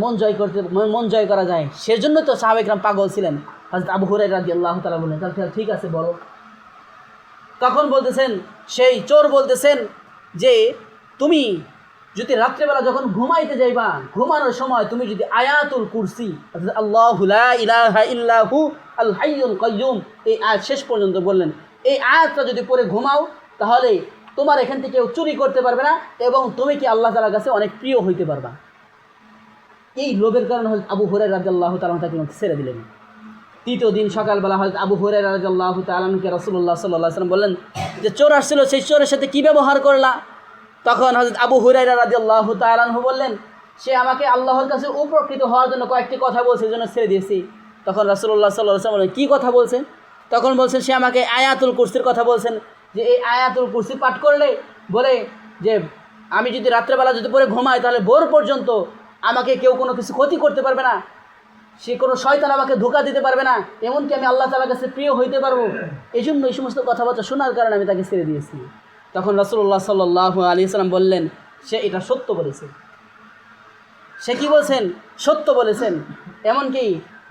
A: মন জয় করা যায়, সেজন্য তো সাহাবায়ে কেরাম পাগল ছিলেন। হযরত আবু হুরায়রা রাদিয়াল্লাহু তাআলা বললেন, তাহলে ঠিক আছে বলো। তখন বলতেছেন, সেই চোর বলতেছেন যে, তুমি যদি রাত্রেবেলা যখন ঘুমাইতে যাইবা, ঘুমানোর সময় তুমি যদি আয়াতুল কুরসি, আল্লাহু লা ইলাহা ইল্লাহু আল হাইয়ুল কাইয়্যুম, এই আয়াত শেষ পর্যন্ত বললেন, এই আয়াতটা যদি পড়ে ঘুমাও, তাহলে তোমার এখান থেকে কেউ চুরি করতে পারবে না এবং তুমি কি আল্লাহ তাআলার কাছে অনেক প্রিয় হইতে পারবা। এই লোভের কারণে হযরত আবু হুরায়রা রাদিয়াল্লাহু তাআলা তাকে ছেড়ে দিলেন। তৃতীয় দিন সকালবেলা হযরত আবু হুরায়রা রাদিয়াল্লাহু তাআলাকে রাসূলুল্লাহ সাল্লাল্লাহু আলাইহি ওয়াসাল্লাম বললেন যে চোর আসছিল, সেই চোরের সাথে কী ব্যবহার করলা? তখন হযরত আবু হুরায়রা রাদিয়াল্লাহু তাআলা বললেন, সে আমাকে আল্লাহর কাছে উপকৃত হওয়ার জন্য কয়েকটি কথা বলছে, জন্য ছেড়ে দিয়েছি। তখন রাসূলুল্লাহ সাল্লাল্লাহু আলাইহি ওয়াসাল্লাম বললেন, কী কথা বলছেন? তখন বলছেন, সে আমাকে আয়াতুল কুরসির কথা বলছেন, যে এই আয়াতুল কুরসি পাঠ করলে বলে যে আমি যদি রাত্রেবেলা যদি পরে ঘুমাই তাহলে ভোর পর্যন্ত আমাকে কেউ কোনো কিছু ক্ষতি করতে পারবে না, সে কোনো শয়তান আমাকে ধোঁকা দিতে পারবে না, এমনকি আমি আল্লাহ তাআলার কাছে প্রিয় হইতে পারবো। এই জন্য এই সমস্ত কথাবার্তা শোনার কারণে আমি তাকে ছেড়ে দিয়েছি। তখন রাসূলুল্লাহ সাল্লাল্লাহু আলাইহি ওয়াসাল্লাম বললেন, সে এটা সত্য বলেছে। সে কি বলছেন? সত্য বলেছেন। এমনকি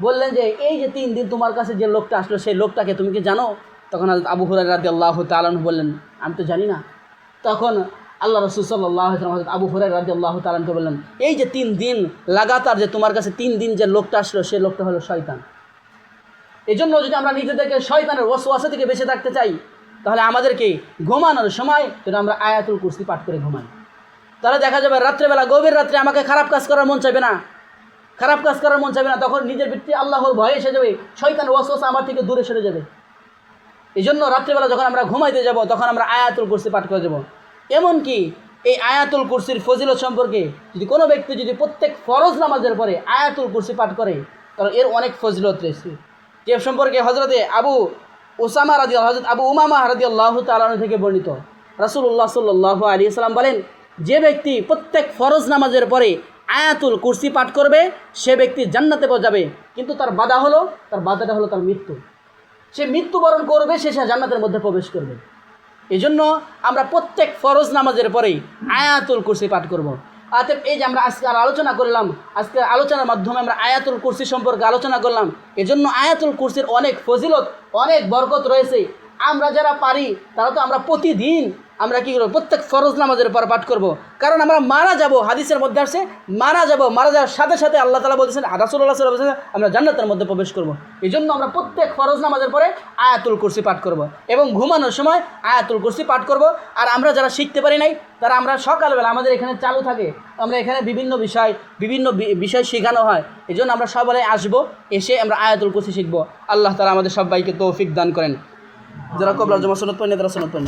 A: বললেন যে এই যে 3 দিন তোমার কাছে যে লোকটা আসলো সেই লোকটাকে তুমি কি জানো? তখন হযরত আবু হুরায়রা রাদিয়াল্লাহু তাআলা বললেন, আমি তো জানি না। তখন আল্লাহ রাসূল সাল্লাল্লাহু আলাইহি ওয়াসাল্লাম হযরত আবু হুরায়রা রাদিয়াল্লাহু তাআলাকে বললেন, এই যে 3 দিন লাগাতার যে তোমার কাছে 3 দিন যে লোকটা আসলো সেই লোকটা হলো শয়তান। এই জন্য যদি আমরা নিজেদেরকে শয়তানের ওয়াসওয়াসা থেকে বেঁচে থাকতে চাই তাহলে আমাদেরকে ঘুমানোর সময় যদি আমরা আয়াতুল কুরসি পাঠ করে ঘুমাই, তাহলে দেখা যাবে রাত্রেবেলা গভীর রাত্রে আমাকে খারাপ কাজ করার মন চাইবে না, খারাপ কাজ করার মন চাইবে না। তখন নিজের ভিতরে আল্লাহর ভয় এসে যাবে, শয়তানের ওয়াসওয়াসা আমার থেকে দূরে সরে যাবে। এই জন্য রাত্রেবেলা যখন আমরা ঘুমাইতে যাব তখন আমরা আয়াতুল কুরসি পাঠ করে যাব। এমনকি এই আয়াতুল কুরসির ফজিলত সম্পর্কে যদি কোনো ব্যক্তি যদি প্রত্যেক ফরজ নামাজের পরে আয়াতুল কুরসি পাঠ করে তাহলে এর অনেক ফজিলত রয়েছে। যে সম্পর্কে হযরতে আবু উমামা রাদিয়াল্লাহু তাআলা থেকে বর্ণিত, রাসূলুল্লাহ সাল্লাল্লাহু আলাইহি ওয়াসাল্লাম বলেন, যে ব্যক্তি প্রত্যেক ফরজ নামাজের পরে আয়াতুল কুরসি পাঠ করবে সে ব্যক্তি জান্নাতে যাবে, কিন্তু তার বাধাটা হলো তার মৃত্যু। সে মৃত্যুবরণ করবে, সে জান্নাতের মধ্যে প্রবেশ করবে। এই জন্য আমরা প্রত্যেক ফরজ নামাজের পরেই আয়াতুল কুরসি পাঠ করব। অতএব এই যে আমরা আজকে আলোচনা করলাম, আজকের আলোচনার মাধ্যমে আমরা আয়াতুল কুরসি সম্পর্কে আলোচনা করলাম। এজন্য আয়াতুল কুরসির অনেক ফজিলত, অনেক বরকত রয়েছে। আমরা যারা পারি তারা তো আমরা প্রতিদিন আমরা কী করবো, প্রত্যেক ফরজ নামাজের পর পাঠ করব। কারণ আমরা মারা যাব, হাদিসের মধ্যে আসছে মারা যাওয়ার সাথে সাথে আল্লাহ তাআলা বলছেন, রাসূলুল্লাহ সাল্লাল্লাহু আলাইহি ওয়াসাল্লাম, আমরা জান্নাতের মধ্যে প্রবেশ করব। এই জন্য আমরা প্রত্যেক ফরজ নামাজের পরে আয়াতুল কুরসি পাঠ করব এবং ঘুমানোর সময় আয়াতুল কুরসি পাঠ করব। আর আমরা যারা শিখতে পারি নাই তারা আমরা সকালবেলা আমাদের এখানে চালু থাকে, আমরা এখানে বিভিন্ন বিষয় শেখানো হয়। এই জন্য আমরা সবাই আসবো, এসে আমরা আয়াতুল কুরসি শিখবো। আল্লাহ তাআলা আমাদের সবাইকে তৌফিক দান করেন। যারা কবলার জমা সুন্নাত পড়েন তারা সুন্নাত পড়েন।